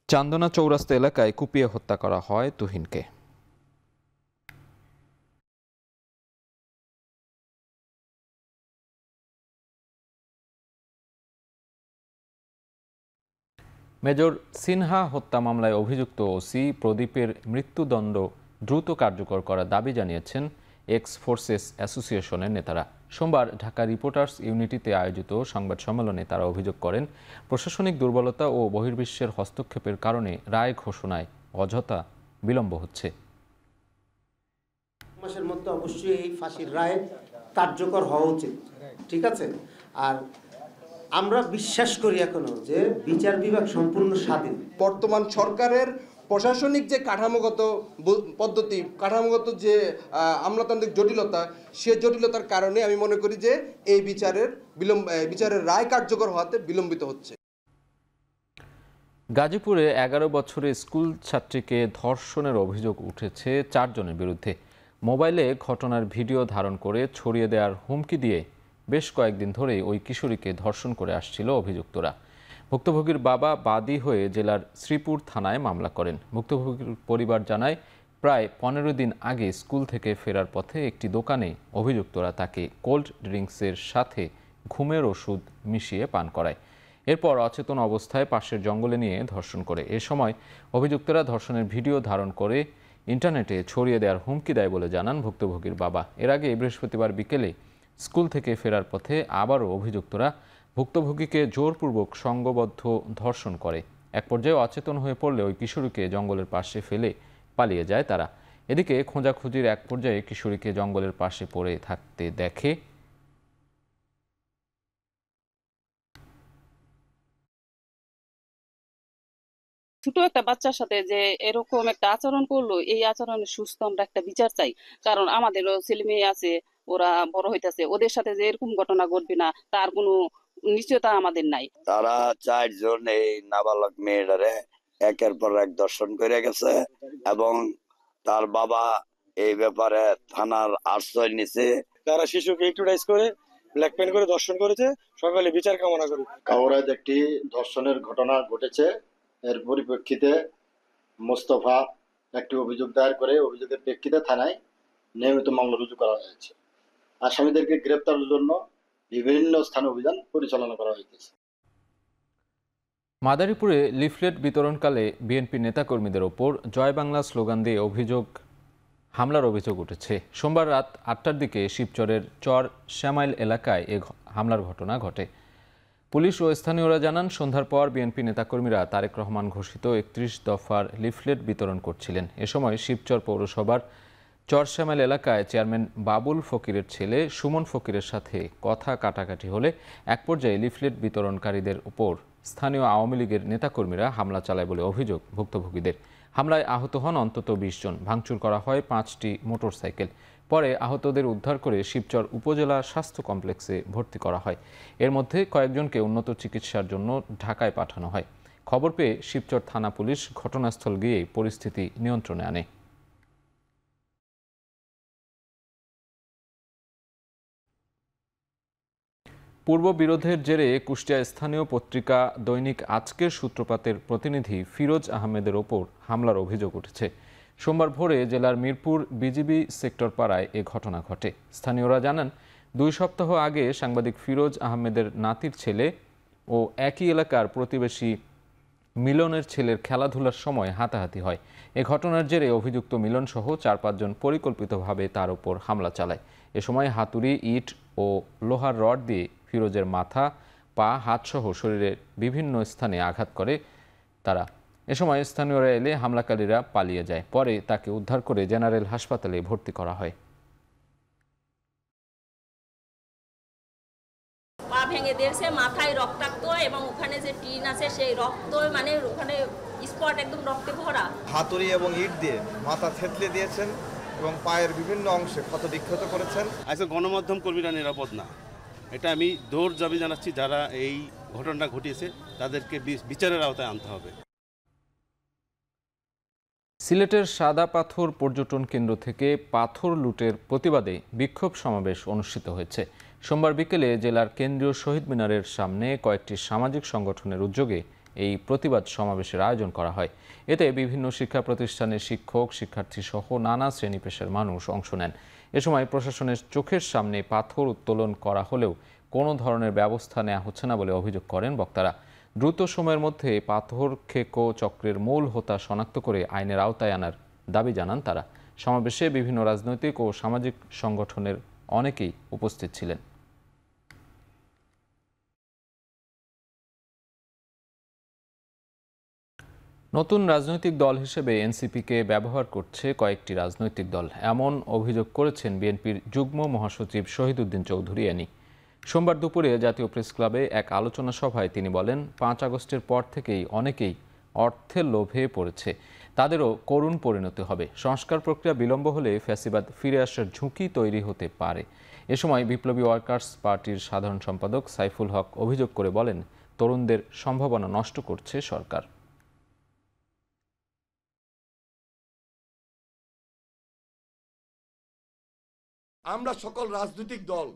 চান্দনা চৌরাস্তা এলাকায় কুপিয়ে হত্যা করা হয় তুহিনকে। মেজর সিনহা হত্যা মামলায় অভিযুক্ত ওসি প্রদীপের মৃত্যুদণ্ড দ্রুত কার্যকর করার দাবি জানিয়েছেন এক্স ফোর্সেস অ্যাসোসিয়েশনের নেতারা। সোমবার ঢাকা রিপোর্টার্স ইউনিটিতে আয়োজিত সংবাদ সম্মেলনে তারা অভিযোগ করেন, প্রশাসনিক দুর্বলতা ও বহির্বিশ্বের হস্তক্ষেপের কারণে রায় ঘোষণায় অযথা বিলম্ব হচ্ছে। মাসের মধ্যে অবশ্যই এই ফাঁসির রায় কার্যকর হওয়া উচিত, ঠিক আছে। আর আমরা বিশ্বাস করি এখনো যে বিচার বিভাগ সম্পূর্ণ স্বাধীন। বর্তমান সরকারের প্রশাসনিক যে কাঠামোগত পদ্ধতি, কাঠামোগত যে আমলাতান্ত্রিক জটিলতা, সে জটিলতার কারণে আমি মনে করি যে এই বিচারের রায় কার্যকর হওয়াতে বিলম্বিত হচ্ছে। গাজীপুরে 11 বছরের স্কুল ছাত্রীকে ধর্ষণের অভিযোগ উঠেছে 4 জনের বিরুদ্ধে। মোবাইলে ঘটনার ভিডিও ধারণ করে ছড়িয়ে দেওয়ার হুমকি দিয়ে বেশ কয়েকদিন ধরেই ওই কিশোরীকে ধর্ষণ করে আসছিল অভিযুক্তরা। ভুক্তভোগীর বাবা বাদী হয়ে জেলার শ্রীপুর থানায় মামলা করেন। ভুক্তভোগীর পরিবার জানায়, প্রায় 15 দিন আগে স্কুল থেকে ফেরার পথে একটি দোকানে অভিযুক্তরা তাকে কোল্ড ড্রিঙ্কসের সাথে ঘুমের ওষুধ মিশিয়ে পান করায়। এরপর অচেতন অবস্থায় পাশের জঙ্গলে নিয়ে ধর্ষণ করে। এ সময় অভিযুক্তরা ধর্ষণের ভিডিও ধারণ করে ইন্টারনেটে ছড়িয়ে দেওয়ার হুমকি দেয় বলে জানান ভুক্তভোগীর বাবা। এর আগে বৃহস্পতিবার বিকেলে স্কুল থেকে ফেরার পথে আবারও অভিযুক্তরা ভুক্তভোগীকে জোরপূর্বক সংঘবদ্ধ ধর্ষণ করে। এক পর্যায়ে অচেতন হয়ে পড়লে ওই কিশোরীকে জঙ্গলের পাশে ফেলে পালিয়ে যায় তারা। এদিকে খোঁজাখুঁজির এক পর্যায়ে কিশোরীকে জঙ্গলের পাশে পড়ে থাকতে দেখে ছোট একটা বাচ্চার সাথে যে এরকম একটা আচরণ করলো, এই আচরণের সুস্থ আমরা একটা বিচার চাই। কারণ আমাদেরও ছেলে মেয়ে আছে, ওরা বড় হইতেছে, ওদের সাথে যে এরকম ঘটনা ঘটবে না তার কোনো নিশ্চয়তা আমাদের নাই। তারা 4 জন এই নাবালক মেয়েটারে একের পর এক দর্শন করে গেছে এবং তার বাবা এই ব্যাপারে থানার আশ্রয় নিছে। তারা শিশুকে ইউটিলাইজ করে ব্ল্যাকমেইল করে দর্শন করেছে। সকালে বিচার কামনা করি। কাউরায় একটি ধর্ষণের ঘটনা ঘটেছে। এর পরিপ্রেক্ষিতে মোস্তফা একটি অভিযোগ দায়ের করে অভিযোগের প্রেক্ষিতে থানায় নিয়মিত মামলা রুজু করা হয়েছে। আসামিদেরকে গ্রেপ্তারের জন্য বিভিন্ন স্থানে অভিযান পরিচালনা করা হয়েছে। মাদারীপুরে লিফলেট বিতরণকালে বিএনপি নেতাকর্মীদের ওপর জয় বাংলা স্লোগান দিয়ে হামলার অভিযোগ উঠেছে। সোমবার রাত 8টার দিকে শিবচরের চর শ্যামাইল এলাকায় এ হামলার ঘটনা ঘটে। পুলিশ ও স্থানীয়রা জানান, সন্ধ্যার পর বিএনপি নেতাকর্মীরা তারেক রহমান ঘোষিত 31 দফার লিফলেট বিতরণ করছিলেন। এ সময় শিবচর পৌরসভার চরশ্যামাইল এলাকায় চেয়ারম্যান বাবুল ফকিরের ছেলে সুমন ফকিরের সাথে কথা কাটাকাটি হলে এক পর্যায়ে লিফলেট বিতরণকারীদের উপর স্থানীয় আওয়ামী লীগের নেতাকর্মীরা হামলা চালায় বলে অভিযোগ ভুক্তভোগীদের। হামলায় আহত হন অন্তত 20 জন। ভাঙচুর করা হয় 5টি মোটরসাইকেল। পরে আহতদের উদ্ধার করে শিবচর উপজেলা স্বাস্থ্য কমপ্লেক্সে ভর্তি করা হয়। এর মধ্যে কয়েকজনকে উন্নত চিকিৎসার জন্য ঢাকায় পাঠানো হয়। খবর পেয়ে শিবচর থানা পুলিশ ঘটনাস্থল গিয়ে পরিস্থিতি নিয়ন্ত্রণে আনে। পূর্ব বিরোধের জেরে কুষ্টিয়া স্থানীয় পত্রিকা দৈনিক আজকের সূত্রপাতের প্রতিনিধি ফিরোজ আহমেদের ওপর হামলার অভিযোগ উঠেছে। সোমবার ভোরে জেলার মিরপুর বিজিবি সেক্টর পাড়ায় এ ঘটনা ঘটে। স্থানীয়রা জানান, 2 সপ্তাহ আগে সাংবাদিক ফিরোজ আহমেদের নাতির ছেলে ও একই এলাকার প্রতিবেশী মিলনের ছেলের খেলাধুলার সময় হাতাহাতি হয়। এ ঘটনার জেরে অভিযুক্ত মিলন সহ 4-5 জন পরিকল্পিতভাবে তার উপর হামলা চালায়। এ সময় হাতুড়ি, ইট ও লোহার রড দিয়ে ফিরোজের মাথা, পা, হাতসহ শরীরের বিভিন্ন স্থানে আঘাত করে তারা। এ সময় স্থানীয়রা এলে হামলাকারীরা পালিয়ে যায়। পরে তাকে উদ্ধার করে জেনারেল হাসপাতালে ভর্তি করা হয়। পা ভেঙে দিয়েছে, মাথায় রক্তাক্ত এবং ওখানে যে টিন আছে সেই রক্ত, মানে ওখানে স্পট একদম রক্তে ভরা। হাতুড়ি এবং ইট দিয়ে মাথা থেতলে দিয়েছেন এবং পায়ের বিভিন্ন অংশে ক্ষত বিক্ষত করেছেন। আজকে গণমাধ্যম কর্মীরা নিরাপদ না, এটা আমি জোর দাবি জানাচ্ছি। যারা এই ঘটনাটা ঘটিয়েছে তাদেরকে বিচারের আওতায় আনতে হবে। সিলেটের সাদা পাথর পর্যটন কেন্দ্র থেকে পাথর লুটের প্রতিবাদে বিক্ষোভ সমাবেশ অনুষ্ঠিত হয়েছে। সোমবার বিকেলে জেলার কেন্দ্রীয় শহীদ মিনারের সামনে কয়েকটি সামাজিক সংগঠনের উদ্যোগে এই প্রতিবাদ সমাবেশের আয়োজন করা হয়। এতে বিভিন্ন শিক্ষা প্রতিষ্ঠানের শিক্ষক, শিক্ষার্থী সহ নানা শ্রেণী পেশার মানুষ অংশ নেন। এ সময় প্রশাসনের চোখের সামনে পাথর উত্তোলন করা হলেও কোনো ধরনের ব্যবস্থা নেওয়া হচ্ছে না বলে অভিযোগ করেন বক্তারা। দ্রুত সময়ের মধ্যে পাথর খেকো চক্রের মূল হোতা শনাক্ত করে আইনের আওতায় আনার দাবি জানান তারা। সমাবেশে বিভিন্ন রাজনৈতিক ও সামাজিক সংগঠনের অনেকেই উপস্থিত ছিলেন। নতুন রাজনৈতিক দল হিসেবে এনসিপিকে ব্যবহার করছে কয়েকটি রাজনৈতিক দল, এমন অভিযোগ করেছেন বিএনপির যুগ্ম মহাসচিব শহীদউদ্দিন চৌধুরী এনি। সোমবার দুপুরে জাতীয় প্রেস ক্লাবে এক আলোচনা সভায় তিনি বলেন, 5 আগস্টের পর থেকেই অনেকেই অর্থের লোভে পড়েছে। তাদেরও করুণ পরিণতি হবে। সংস্কার প্রক্রিয়া বিলম্ব হলে ফ্যাসিবাদ ফিরে আসার ঝুঁকি তৈরি হতে পারে। এ সময় বিপ্লবী ওয়ার্কার্স পার্টির সাধারণ সম্পাদক সাইফুল হক অভিযোগ করে বলেন, তরুণদের সম্ভাবনা নষ্ট করছে সরকার। আমরা সকল রাজনৈতিক দল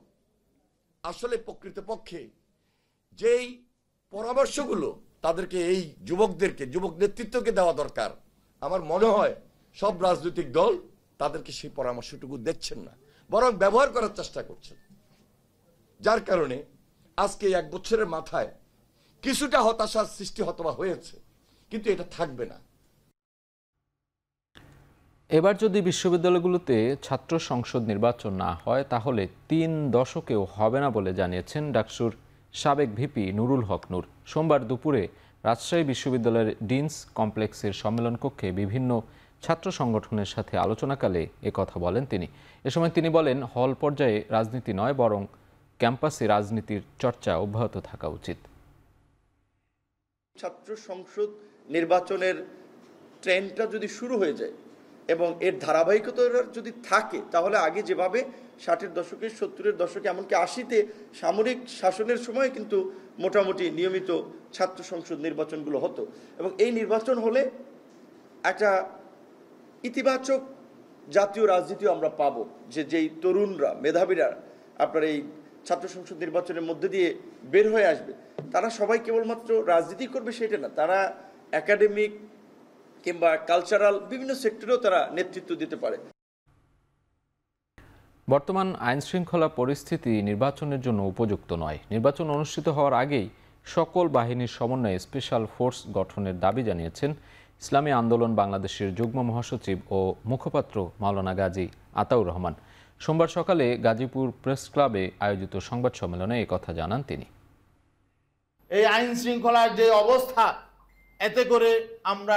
আসলে প্রকৃতপক্ষে যেই পরামর্শগুলো তাদেরকে এই যুবকদেরকে, যুবক নেতৃত্বকে দেওয়া দরকার, আমার মনে হয় সব রাজনৈতিক দল তাদেরকে সেই পরামর্শটুকু দিচ্ছেন না, বরং ব্যবহার করার চেষ্টা করছেন। যার কারণে আজকে 1 বছরের মাথায় কিছুটা হতাশার সৃষ্টি হতবা হয়েছে, কিন্তু এটা থাকবে না। এবার যদি বিশ্ববিদ্যালয়গুলোতে ছাত্র সংসদ নির্বাচন না হয় তাহলে 3 দশকেও হবে না বলে জানিয়েছেন ডাকসুর সাবেক ভিপি নুরুল হক নূর। সোমবার দুপুরে রাজশাহী বিশ্ববিদ্যালয়ের ডিনস কমপ্লেক্সের সম্মেলন কক্ষে বিভিন্ন ছাত্র সংগঠনের সাথে আলোচনাকালে একথা বলেন তিনি। এ সময় তিনি বলেন, হল পর্যায়ে রাজনীতি নয়, বরং ক্যাম্পাসে রাজনীতির চর্চা অব্যাহত থাকা উচিত। ছাত্র সংসদ নির্বাচনের ট্রেন্ডটা যদি শুরু হয়ে যায় এবং এর ধারাবাহিকতা যদি থাকে, তাহলে আগে যেভাবে 60-এর দশকে, 70-এর দশকে, এমনকি 80-তে সামরিক শাসনের সময় কিন্তু মোটামুটি নিয়মিত ছাত্র সংসদ নির্বাচনগুলো হতো, এবং এই নির্বাচন হলে একটা ইতিবাচক জাতীয় রাজনীতিও আমরা পাবো, যেই তরুণরা, মেধাবীরা আপনার এই ছাত্র সংসদ নির্বাচনের মধ্যে দিয়ে বের হয়ে আসবে, তারা সবাই কেবলমাত্র রাজনীতি করবে সেটা না, তারা একাডেমিক কিংবা কালচারাল বিভিন্ন সেক্টরেও তারা নেতৃত্ব দিতে পারে। বর্তমান আইনশৃঙ্খলা পরিস্থিতি নির্বাচনের জন্য উপযুক্ত নয়। নির্বাচন অনুষ্ঠিত হওয়ার আগেই সকল বাহিনীর সমন্বয়ে স্পেশাল ফোর্স গঠনের দাবি জানিয়েছেন ইসলামী আন্দোলন বাংলাদেশের যুগ্ম মহাসচিব ও মুখপাত্র মাওলানা গাজী আতাউর রহমান। সোমবার সকালে গাজীপুর প্রেস ক্লাবে আয়োজিত সংবাদ সম্মেলনে একথা জানান তিনি। এই আইন শৃঙ্খলার যে অবস্থা, এতে করে আমরা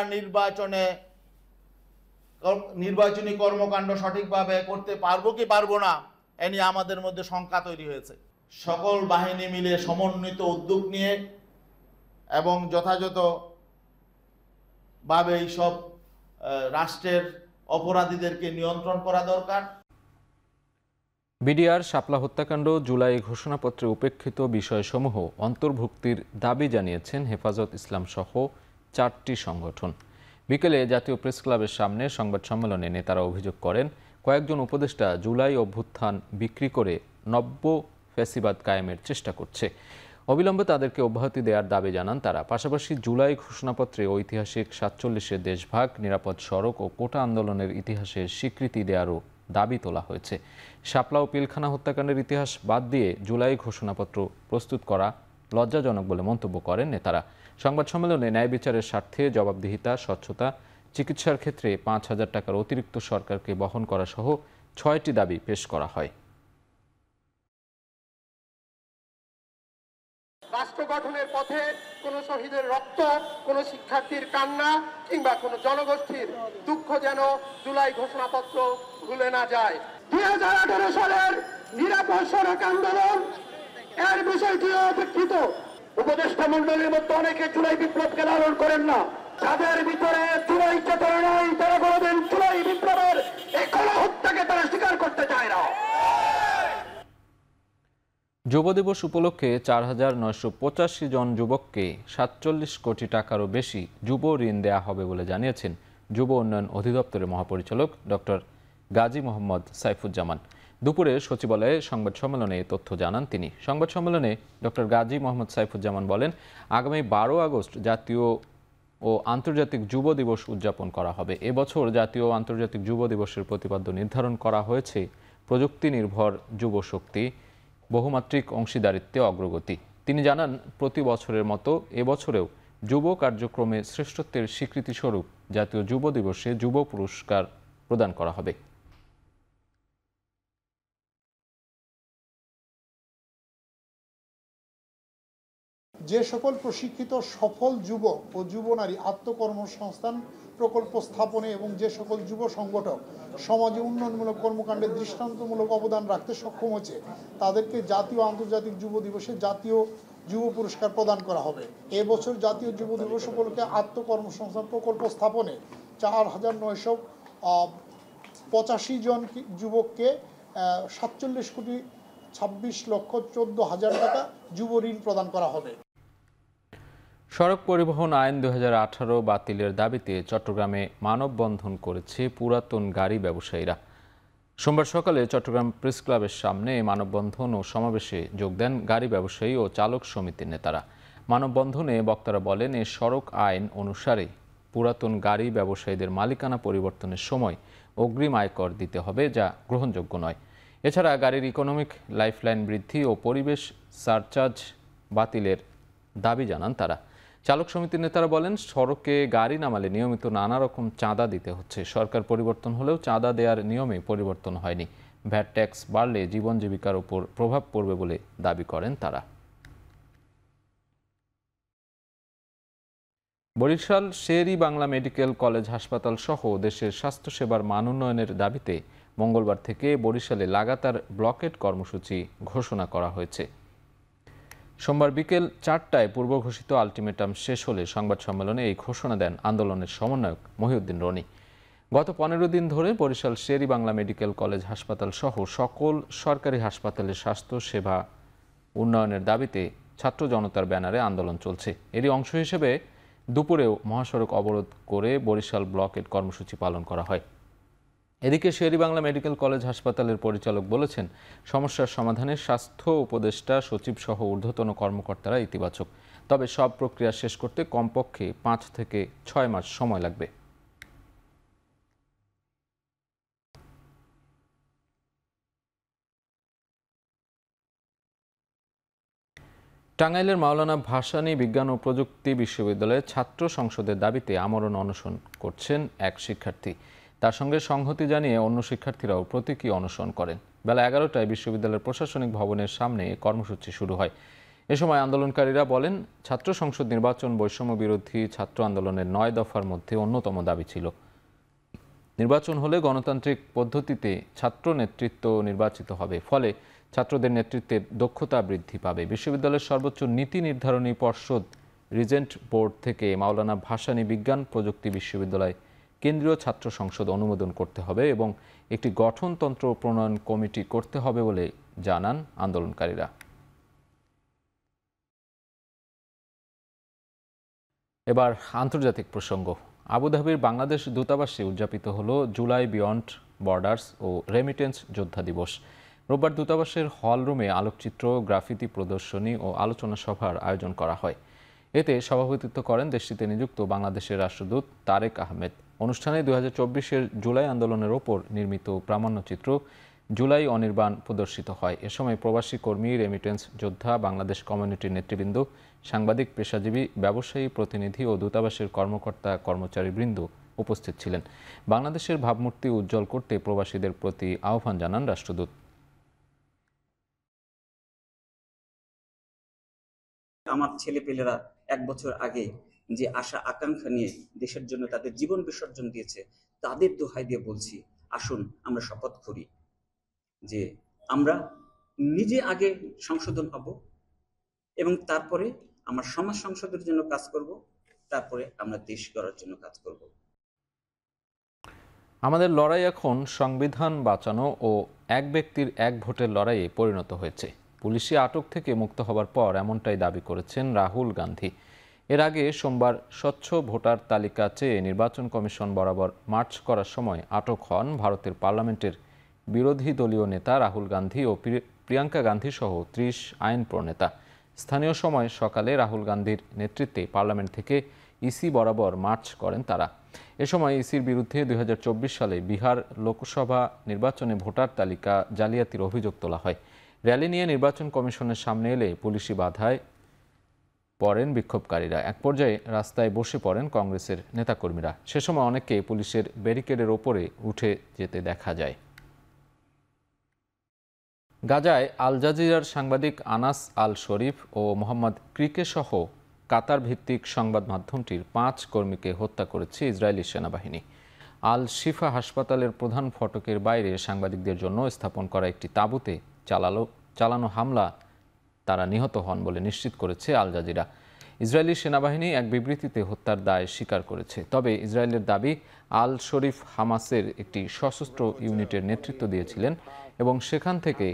নির্বাচনী কর্মকাণ্ড সঠিকভাবে করতে পারবো কি পারবো না, এ নিয়ে আমাদের মধ্যে শঙ্কা তৈরি হয়েছে। সকল বাহিনী মিলে সমন্বিত উদ্যোগ নিয়ে এবং যথাযথভাবে এইসব রাষ্ট্রের অপরাধীদেরকে নিয়ন্ত্রণ করা দরকার। বিডিআর শাপলা হত্যাকাণ্ড জুলাই ঘোষণাপত্রে উপেক্ষিত বিষয়সমূহ অন্তর্ভুক্তির দাবি জানিয়েছেন হেফাজত ইসলাম সহ 4টি সংগঠন। বিকেলে জাতীয় প্রেস ক্লাবের সামনে সংবাদ সম্মেলনে নেতারা অভিযোগ করেন, কয়েকজন উপদেষ্টা জুলাই অভ্যুত্থান বিক্রি করে নব্য ফ্যাসিবাদ কায়েমের চেষ্টা করছে। অবিলম্বে তাদেরকে অব্যাহতি দেওয়ার দাবি জানান তারা। পাশাপাশি জুলাই ঘোষণাপত্রে ঐতিহাসিক 47-এর দেশভাগ, নিরাপদ সড়ক ও কোটা আন্দোলনের ইতিহাসের স্বীকৃতি দেওয়ারও দাবি তোলা হয়েছে। শাপলা ও পিলখানা হত্যাকাণ্ডের ইতিহাস বাদ দিয়ে জুলাই ঘোষণাপত্র প্রস্তুত করা লজ্জাজনক বলে মন্তব্য করেন নেতারা। সংবাদ সম্মেলনে ন্যায় বিচারের স্বার্থে জবাবদিহিতা, স্বচ্ছতা, চিকিৎসার ক্ষেত্রে 5,000 টাকার অতিরিক্ত সরকারকে বহন করা সহ 6টি দাবি পেশ করা হয়। রাষ্ট্র গঠনের পথে কোন শহীদের রক্ত, কোন শিক্ষার্থীর কান্না কিংবা কোন জনগোষ্ঠীর দুঃখ যেন জুলাই ঘোষণাপত্র ভুলে না যায়। 2018 সালের নিরাপদ সড়ক আন্দোলন এর বিষয়টিও উপেক্ষিত। উপদেষ্টা মন্ডলীর মধ্যে অনেকে জুলাই বিপ্লবকে লালন করেন না, যাদের ভিতরে জুলাই চেতনা নাই, তারা কোনদিন জুলাই বিপ্লবের এই গণহত্যাকে তারা স্বীকার করতে চায় না। যুব দিবস উপলক্ষে 4,985 জন যুবককে 47 কোটি টাকারও বেশি যুব ঋণ দেয়া হবে বলে জানিয়েছেন যুব উন্নয়ন অধিদপ্তরের মহাপরিচালক ডক্টর গাজী মোহাম্মদ সাইফুজ্জামান। দুপুরে সচিবালয়ে সংবাদ সম্মেলনে এই তথ্য জানান তিনি। সংবাদ সম্মেলনে ডক্টর গাজী মোহাম্মদ সাইফুজ্জামান বলেন, আগামী 12 আগস্ট জাতীয় ও আন্তর্জাতিক যুব দিবস উদযাপন করা হবে। এবছর জাতীয় ও আন্তর্জাতিক যুব দিবসের প্রতিপাদ্য নির্ধারণ করা হয়েছে প্রযুক্তি নির্ভর যুব শক্তি, বহুমাত্রিক অংশীদারিত্বে অগ্রগতি। তিনি জানান, প্রতি বছরের মতো এবছরেও যুব কার্যক্রমে শ্রেষ্ঠত্বের স্বীকৃতিস্বরূপ জাতীয় যুব দিবসে যুব পুরস্কার প্রদান করা হবে। যে সকল প্রশিক্ষিত সফল যুবক ও যুব নারী আত্মকর্মসংস্থান প্রকল্প স্থাপনে এবং যে সকল যুব সংগঠক সমাজে উন্নয়নমূলক কর্মকাণ্ডে দৃষ্টান্তমূলক অবদান রাখতে সক্ষম হয়েছে, তাদেরকে জাতীয় আন্তর্জাতিক যুব দিবসে জাতীয় যুব পুরস্কার প্রদান করা হবে। এবছর জাতীয় যুব দিবস উপলক্ষে আত্মকর্মসংস্থান প্রকল্প স্থাপনে 4,985 জন যুবককে 47,26,14,০০০ টাকা যুব ঋণ প্রদান করা হবে। সড়ক পরিবহন আইন 2018 বাতিলের দাবিতে চট্টগ্রামে মানববন্ধন করেছে পুরাতন গাড়ি ব্যবসায়ীরা। সোমবার সকালে চট্টগ্রাম প্রেস ক্লাবের সামনে মানববন্ধন ও সমাবেশে যোগ দেন গাড়ি ব্যবসায়ী ও চালক সমিতির নেতারা। মানববন্ধনে বক্তারা বলেন, এই সড়ক আইন অনুসারে পুরাতন গাড়ি ব্যবসায়ীদের মালিকানা পরিবর্তনের সময় অগ্রিম আয়কর দিতে হবে, যা গ্রহণযোগ্য নয়। এছাড়া গাড়ির ইকোনমিক লাইফলাইন বৃদ্ধি ও পরিবেশ সারচার্জ বাতিলের দাবি জানান তারা। চালক সমিতির নেতারা বলেন, সড়কে গাড়ি নামালে নিয়মিত নানা রকম চাঁদা দিতে হচ্ছে। সরকার পরিবর্তন হলেও চাঁদা দেওয়ার নিয়মে পরিবর্তন হয়নি। ভ্যাট ট্যাক্স বাড়লে জীবন জীবিকার উপর প্রভাব পড়বে বলে দাবি করেন তারা। বরিশাল শের-ই-বাংলা মেডিকেল কলেজ হাসপাতাল সহ দেশের স্বাস্থ্যসেবার মান উন্নয়নের দাবিতে মঙ্গলবার থেকে বরিশালে লাগাতার ব্লকেট কর্মসূচি ঘোষণা করা হয়েছে। সোমবার বিকেল 4টায় পূর্ব ঘোষিত আলটিমেটাম শেষ হলে সংবাদ সম্মেলনে এই ঘোষণা দেন আন্দোলনের সমন্বয়ক মহিউদ্দিন রনি। গত 15 দিন ধরে বরিশাল শের-ই-বাংলা মেডিকেল কলেজ হাসপাতাল সহ সকল সরকারি হাসপাতালের স্বাস্থ্য সেবা উন্নয়নের দাবিতে ছাত্র জনতার ব্যানারে আন্দোলন চলছে। এরই অংশ হিসেবে দুপুরেও মহাসড়ক অবরোধ করে বরিশাল ব্লকেট কর্মসূচি পালন করা হয়। এদিকে শের-ই-বাংলা মেডিকেল কলেজ হাসপাতালের পরিচালক বলেছেন, সমস্যার সমাধানে স্বাস্থ্য উপদেষ্টা সচিব সহ ঊর্ধ্বতন কর্মকর্তারা ইতিবাচক, তবে সব প্রক্রিয়া শেষ করতে কমপক্ষে 5 থেকে 6 মাস সময় লাগবে। টাঙ্গাইলের মাওলানা ভাসানী বিজ্ঞান ও প্রযুক্তি বিশ্ববিদ্যালয়ের ছাত্র সংসদের দাবিতে আমরণ অনশন করছেন এক শিক্ষার্থী। তার সঙ্গে সংহতি জানিয়ে অন্য শিক্ষার্থীরাও প্রতীকী অনশন করেন। বেলা 11টায় বিশ্ববিদ্যালয়ের প্রশাসনিক ভবনের সামনে কর্মসূচি শুরু হয়। এ সময় আন্দোলনকারীরা বলেন, ছাত্র সংসদ নির্বাচন বৈষম্য বিরোধী ছাত্র আন্দোলনের 9 দফার মধ্যে অন্যতম দাবি ছিল। নির্বাচন হলে গণতান্ত্রিক পদ্ধতিতে ছাত্র নেতৃত্ব নির্বাচিত হবে, ফলে ছাত্রদের নেতৃত্বের দক্ষতা বৃদ্ধি পাবে। বিশ্ববিদ্যালয়ের সর্বোচ্চ নীতি নির্ধারণী পর্ষদ রিজেন্ট বোর্ড থেকে মাওলানা ভাসানী বিজ্ঞান প্রযুক্তি বিশ্ববিদ্যালয় কেন্দ্রীয় ছাত্র সংসদ অনুমোদন করতে হবে এবং একটি গঠনতন্ত্র প্রণয়ন কমিটি করতে হবে বলে জানান আন্দোলনকারীরা। এবার আন্তর্জাতিক প্রসঙ্গ। আবুধাবির বাংলাদেশ দূতাবাসে উদযাপিত হলো জুলাই বিয়ন্ড বর্ডার্স ও রেমিটেন্স যোদ্ধা দিবস। রোববার দূতাবাসের হল রুমে আলোকচিত্র, গ্রাফিতি প্রদর্শনী ও আলোচনা সভার আয়োজন করা হয়। এতে সভাপতিত্ব করেন দেশটিতে নিযুক্ত বাংলাদেশের রাষ্ট্রদূত তারেক আহমেদ। অনুষ্ঠানে 2024-এর জুলাই আন্দোলনের ওপর নির্মিত প্রামাণ্যচিত্র জুলাই অনির্বাণ প্রদর্শিত হয়। এ সময় প্রবাসী কর্মী, রেমিটেন্স যোদ্ধা, বাংলাদেশ কমিউনিটির নেতৃবৃন্দ, সাংবাদিক, পেশাজীবী, ব্যবসায়ী প্রতিনিধি ও দূতাবাসের কর্মকর্তা কর্মচারীবৃন্দ উপস্থিত ছিলেন। বাংলাদেশের ভাবমূর্তি উজ্জ্বল করতে প্রবাসীদের প্রতি আহ্বান জানান রাষ্ট্রদূত। আমার ছেলেপেলেরা 1 বছর আগে যে আশা আকাঙ্ক্ষা নিয়ে দেশের জন্য তাদের জীবন বিসর্জন দিয়েছে, তাদের দোহাই দিয়ে বলছি, আসুন আমরা শপথ করি যে আমরা নিজে আগে সংশোধন হব এবং তারপরে আমরা সমাজ সংশোধনের জন্য কাজ করব, তারপরে আমরা দেশ গড়ার জন্য কাজ করব। আমাদের লড়াই এখন সংবিধান বাঁচানো ও এক ব্যক্তির এক ভোটের লড়াইয়ে পরিণত হয়েছে। পুলিশি আটক থেকে মুক্ত হবার পর এমনটাই দাবি করেছেন রাহুল গান্ধী। এর আগে সোমবার স্বচ্ছ ভোটার তালিকা চেয়ে নির্বাচন কমিশন বরাবর মার্চ করার সময় আটক হন ভারতের পার্লামেন্টের বিরোধী দলীয় নেতা রাহুল গান্ধী ও প্রিয়াঙ্কা গান্ধী সহ 30 আইন প্রণেতা। স্থানীয় সময় সকালে রাহুল গান্ধীর নেতৃত্বে পার্লামেন্ট থেকে ইসি বরাবর মার্চ করেন তারা। এ সময় ইসির বিরুদ্ধে 2024 সালে বিহার লোকসভা নির্বাচনে ভোটার তালিকা জালিয়াতির অভিযোগ তোলা হয়। র্যালি নিয়ে নির্বাচন কমিশনের সামনে এলে পুলিশি বাধায় পড়েন বিক্ষোভকারীরা। এক পর্যায়ে রাস্তায় বসে পড়েন কংগ্রেসের নেতাকর্মীরা। সে সময় অনেকে পুলিশের ব্যারিকেডের ওপরে উঠে যেতে দেখা যায়। গাজায় আল জাজিরার সাংবাদিক আনাস আল শরীফ ও মোহাম্মদ ক্রিকে সহ কাতার ভিত্তিক সংবাদ মাধ্যমটির 5 কর্মীকে হত্যা করেছে ইসরায়েলি সেনাবাহিনী। আল শিফা হাসপাতালের প্রধান ফটকের বাইরে সাংবাদিকদের জন্য স্থাপন করা একটি তাঁবুতে চালানো হামলা তারা নিহত হন বলে নিশ্চিত করেছে আল জাজিরা। ইসরায়েলি সেনাবাহিনী এক বিবৃতিতে হত্যার দায় স্বীকার করেছে। তবে ইসরায়েলের দাবি, আল শরীফ হামাসের একটি সশস্ত্র ইউনিটের নেতৃত্ব দিয়েছিলেন এবং সেখান থেকে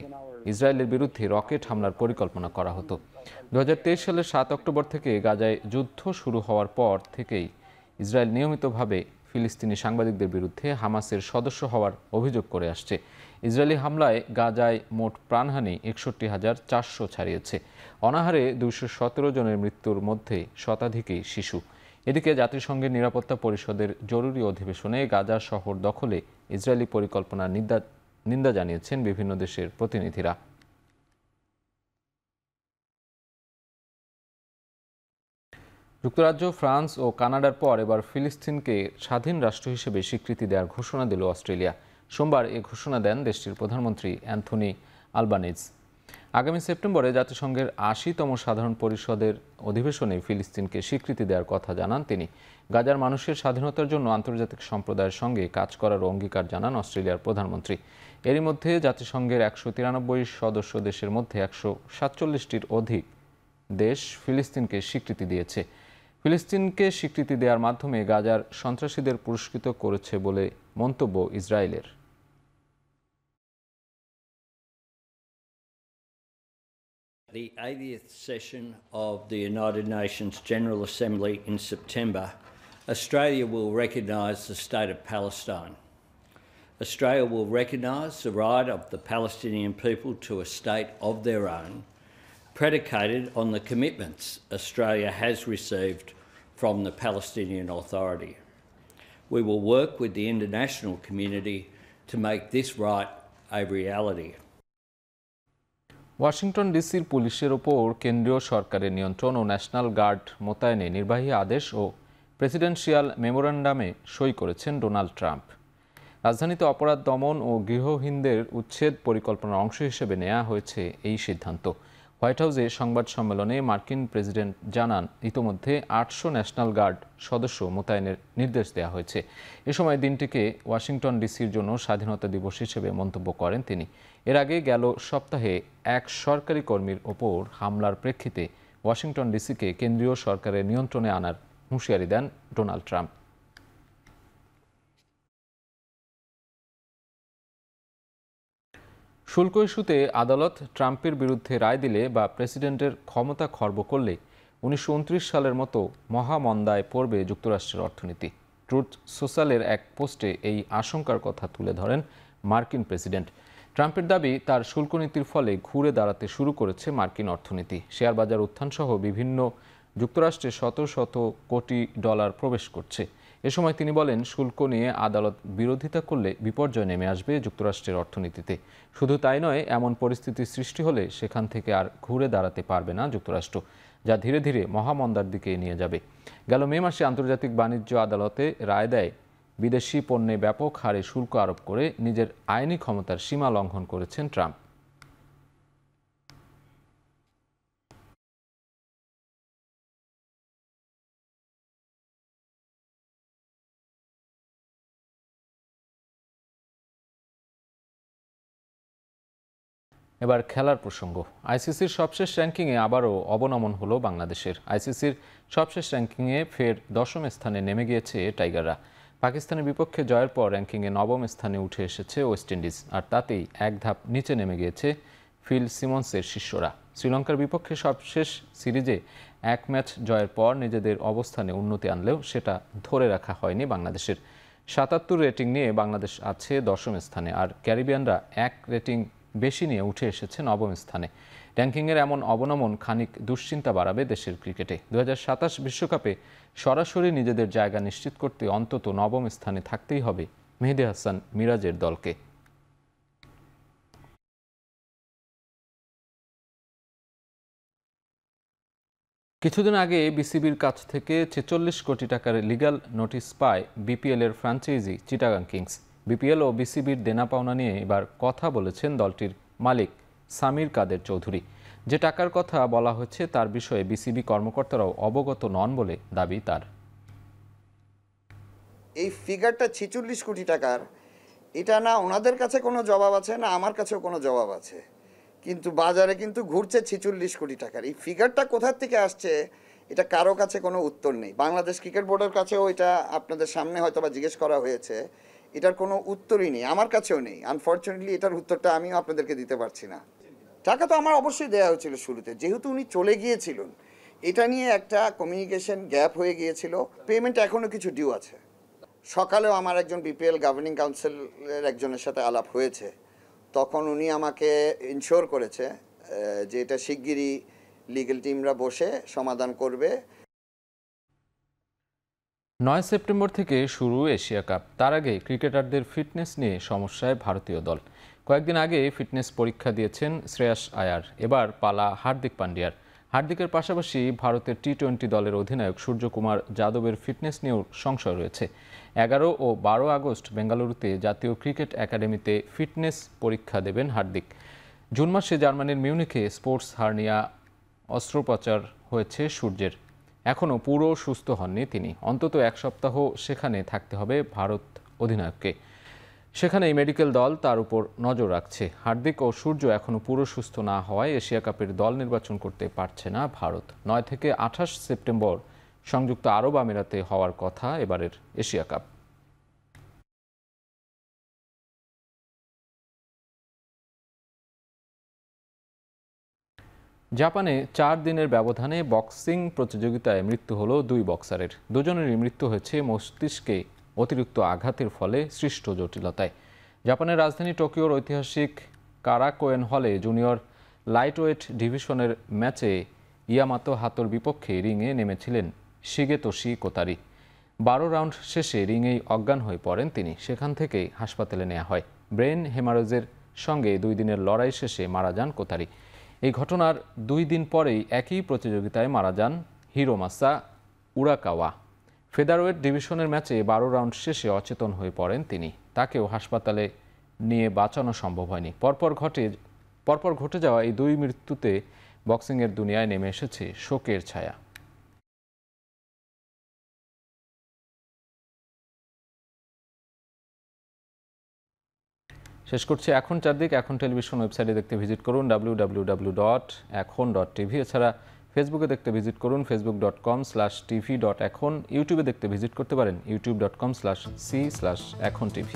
ইসরায়েলের বিরুদ্ধে রকেট হামলার পরিকল্পনা করা হতো। 2023 সালের 7 অক্টোবর থেকে গাজায় যুদ্ধ শুরু হওয়ার পর থেকেই ইসরায়েল নিয়মিতভাবে ফিলিস্তিনি সাংবাদিকদের বিরুদ্ধে হামাসের সদস্য হওয়ার অভিযোগ করে আসছে। ইসরায়েলি হামলায় গাজায় মোট প্রাণহানি 61,400 ছাড়িয়েছে। অনাহারে 217 জনের মৃত্যুর মধ্যে শতাধিকই শিশু। এদিকে জাতিসংঘের নিরাপত্তা পরিষদের জরুরি অধিবেশনে গাজা শহর দখলে ইসরায়েলি পরিকল্পনার নিন্দা জানিয়েছেন বিভিন্ন দেশের প্রতিনিধিরা। যুক্তরাজ্য, ফ্রান্স ও কানাডার পর এবার ফিলিস্তিনকে স্বাধীন রাষ্ট্র হিসেবে স্বীকৃতি দেওয়ার ঘোষণা দিল অস্ট্রেলিয়া। সোমবার এ ঘোষণা দেন দেশটির প্রধানমন্ত্রী অ্যান্থনি আলবানিজ। আগামী সেপ্টেম্বরে জাতিসংঘের 80তম সাধারণ পরিষদের অধিবেশনে ফিলিস্তিনকে স্বীকৃতি দেওয়ার কথা জানান তিনি। গাজার মানুষের স্বাধীনতার জন্য আন্তর্জাতিক সম্প্রদায়ের সঙ্গে কাজ করার অঙ্গীকার জানান অস্ট্রেলিয়ার প্রধানমন্ত্রী। এরই মধ্যে জাতিসংঘের 193 সদস্য দেশের মধ্যে 147টির অধিক দেশ ফিলিস্তিনকে স্বীকৃতি দিয়েছে। ফিলিস্তিনকে স্বীকৃতি দেওয়ার মাধ্যমে গাজার সন্ত্রাসীদের পুরস্কৃত করেছে বলে মন্তব্য ইসরায়েলের। The 80th session of the United Nations General Assembly in September, Australia will recognise the State of Palestine. Australia will recognise the right of the Palestinian people to a state of their own, predicated on the commitments Australia has received from the Palestinian Authority. We will work with the international community to make this right a reality. Washington ডিসির পুলিশের ওপর কেন্দ্রীয় সরকারের নিয়ন্ত্রণ ও national guard মোতায়েনে নির্বাহী আদেশ ও presidential মেমোরান্ডামে সই করেছেন ডোনাল্ড ট্রাম্প। রাজধানীতে অপরাধ দমন ও গৃহহীনদের উচ্ছেদ পরিকল্পনার অংশ হিসেবে নেওয়া হয়েছে এই সিদ্ধান্ত। হোয়াইট হাউসে সংবাদ সম্মেলনে মার্কিন প্রেসিডেন্ট জানান, ইতোমধ্যে 800 ন্যাশনাল গার্ড সদস্য মোতায়েনের নির্দেশ দেওয়া হয়েছে। এ সময় দিনটিকে ওয়াশিংটন ডিসির জন্য স্বাধীনতা দিবস হিসেবে মন্তব্য করেন তিনি। এর আগে গেল সপ্তাহে এক সরকারি কর্মীর ওপর হামলার প্রেক্ষিতে ওয়াশিংটন ডিসিকে কেন্দ্রীয় সরকারের নিয়ন্ত্রণে আনার হুঁশিয়ারি দেন ডোনাল্ড ট্রাম্প। শুল্ক ইস্যুতে আদালত ট্রাম্পের বিরুদ্ধে রায় দিলে বা প্রেসিডেন্টের ক্ষমতা খর্ব করলে 1929 সালের মতো মহামন্দায় পড়বে যুক্তরাষ্ট্রের অর্থনীতি। ট্রুথ সোশ্যালের এক পোস্টে এই আশঙ্কার কথা তুলে ধরেন মার্কিন প্রেসিডেন্ট। ট্রাম্পের দাবি, তার শুল্ক নীতির ফলে ঘুরে দাঁড়াতে শুরু করেছে মার্কিন অর্থনীতি। শেয়ার বাজার উত্থানসহ বিভিন্ন যুক্তরাষ্ট্রে শত শত কোটি ডলার প্রবেশ করছে। এ সময় তিনি বলেন, শুল্ক নিয়ে আদালত বিরোধিতা করলে বিপর্যয় নেমে আসবে যুক্তরাষ্ট্রের অর্থনীতিতে। শুধু তাই নয়, এমন পরিস্থিতি সৃষ্টি হলে সেখান থেকে আর ঘুরে দাঁড়াতে পারবে না যুক্তরাষ্ট্র, যা ধীরে ধীরে মহামন্দার দিকে নিয়ে যাবে। গেল মে মাসে আন্তর্জাতিক বাণিজ্য আদালতে রায় দেয়, বিদেশি পণ্যে ব্যাপক হারে শুল্ক আরোপ করে নিজের আইনি ক্ষমতার সীমা লঙ্ঘন করেছেন ট্রাম্প। এবার খেলার প্রসঙ্গ। আইসিসির সবশেষ র্যাঙ্কিংয়ে আবারও অবনমন হলো বাংলাদেশের। আইসিসির সবশেষ র্যাঙ্কিংয়ে ফের 10ম স্থানে নেমে গিয়েছে টাইগাররা। পাকিস্তানের বিপক্ষে জয়ের পর র্যাঙ্কিংয়ে 9ম স্থানে উঠে এসেছে ওয়েস্ট ইন্ডিজ, আর তাতেই এক ধাপ নিচে নেমে গিয়েছে ফিল সিমন্সের শিষ্যরা। শ্রীলঙ্কার বিপক্ষে সবশেষ সিরিজে এক ম্যাচ জয়ের পর নিজেদের অবস্থানে উন্নতি আনলেও সেটা ধরে রাখা হয়নি বাংলাদেশের। 77 রেটিং নিয়ে বাংলাদেশ আছে 10ম স্থানে, আর ক্যারিবিয়ানরা 1 রেটিং বেশি নিয়ে উঠে এসেছে 9ম স্থানে। র্যাঙ্কিংয়ের এমন অবনমন খানিক দুশ্চিন্তা বাড়াবে দেশের ক্রিকেটে। 2027 বিশ্বকাপে সরাসরি নিজেদের জায়গা নিশ্চিত করতে অন্তত 9ম স্থানে থাকতেই হবে মেহেদী হাসান মিরাজের দলকে। কিছুদিন আগে বিসিবির কাছ থেকে 46 কোটি টাকার লিগ্যাল নোটিশ পায় বিপিএল এর ফ্র্যাঞ্চাইজি চিটাগাং কিংস। বিপিএল ও বিসিবির দেনা পাওনা নিয়ে এবার কথা বলেছেন দলটির মালিক সামির কাদের চৌধুরী। যে টাকার কথা বলা হচ্ছে তার বিষয়ে বিসিবি কর্মকর্তারাও অবগত নন বলে দাবি তার। এই ফিগারটা 46 কোটি টাকার, এটা না ওনাদের কাছে কোনো জবাব আছে, না আমার কাছেও কোনো জবাব আছে, কিন্তু বাজারে কিন্তু ঘুরছে 46 কোটি টাকার। এই ফিগারটা কোথা থেকে আসছে এটা কারো কাছে কোনো উত্তর নেই। বাংলাদেশ ক্রিকেট বোর্ডের কাছেও এটা আপনাদের সামনে হয়তো বা জিজ্ঞেস করা হয়েছে, এটার কোনো উত্তরই নেই, আমার কাছেও নেই। আনফর্চুনেটলি এটার উত্তরটা আমিও আপনাদেরকে দিতে পারছি না। টাকা তো আমার অবশ্যই দেওয়া হয়েছিল শুরুতে, যেহেতু উনি চলে গিয়েছিলেন এটা নিয়ে একটা কমিউনিকেশন গ্যাপ হয়ে গিয়েছিল। পেমেন্ট এখনও কিছু ডিউ আছে। সকালেও আমার একজন বিপিএল গভর্নিং কাউন্সিলের একজনের সাথে আলাপ হয়েছে, তখন উনি আমাকে ইনশিওর করেছে যে এটা শিগগিরই লিগ্যাল টিমরা বসে সমাধান করবে। 9 সেপ্টেম্বর থেকে শুরু এশিয়া কাপ। তার আগে ক্রিকেটারদের ফিটনেস নিয়ে সমস্যায় ভারতীয় দল। কয়েকদিন আগে ফিটনেস পরীক্ষা দিয়েছেন শ্রেয়াস আয়ার, এবার পালা হার্দিক পান্ডিয়ার। হার্দিকের পাশাপাশি ভারতের টি-20 দলের অধিনায়ক সূর্যকুমার যাদবের ফিটনেস নিয়েও সংশয় রয়েছে। 11 ও 12 আগস্ট বেঙ্গালুরুতে জাতীয় ক্রিকেট একাডেমিতে ফিটনেস পরীক্ষা দেবেন হার্দিক। জুন মাসে জার্মানির মিউনিখে স্পোর্টস হার্নিয়া অস্ত্রোপচার হয়েছে সূর্যের। এখনও পুরো সুস্থ হননি তিনি। অন্তত 1 সপ্তাহ সেখানে থাকতে হবে ভারত অধিনায়ককে। সেখানেই মেডিকেল দল তার উপর নজর রাখছে। হার্দিক ও সূর্য এখনও পুরো সুস্থ না হওয়ায় এশিয়া কাপের দল নির্বাচন করতে পারছে না ভারত। 9 থেকে 28 সেপ্টেম্বর সংযুক্ত আরব আমিরাতে হওয়ার কথা এবারের এশিয়া কাপ। জাপানে 4 দিনের ব্যবধানে বক্সিং প্রতিযোগিতায় মৃত্যু হলো 2 বক্সারের। দুজনেরই মৃত্যু হয়েছে মস্তিষ্কে অতিরিক্ত আঘাতের ফলে সৃষ্ট জটিলতায়। জাপানের রাজধানী টোকিওর ঐতিহাসিক কারাকোয়েন হলে জুনিয়র লাইটওয়েট ডিভিশনের ম্যাচে ইয়ামাতো হাতোর বিপক্ষে রিংয়ে নেমেছিলেন শিগেতোশি কোতারি। 12 রাউন্ড শেষে রিংয়েই অজ্ঞান হয়ে পড়েন তিনি। সেখান থেকেই হাসপাতালে নেওয়া হয়। ব্রেন হেমারেজের সঙ্গে 2 দিনের লড়াই শেষে মারা যান কোতারি। এই ঘটনার 2 দিন পরেই একই প্রতিযোগিতায় মারা যান হিরোমাসা উরাকাওয়া। ফেদারওয়েট ডিভিশনের ম্যাচে 12 রাউন্ড শেষে অচেতন হয়ে পড়েন তিনি। তাকেও হাসপাতালে নিয়ে বাঁচানো সম্ভব হয়নি। পরপর ঘটে যাওয়া এই 2 মৃত্যুতে বক্সিংয়ের দুনিয়ায় নেমে এসেছে শোকের ছায়া। শেষ করছি এখন চারদিক। এখন টেলিভিশন ওয়েবসাইটে দেখতে ভিজিট করুন www.ekhon.tv। এছাড়া ফেসবুকে দেখতে ভিজিট করুন facebook.com/tv.ekhon। ইউটিউবে দেখতে ভিজিট করতে পারেন youtube.com/c/ekhon tv।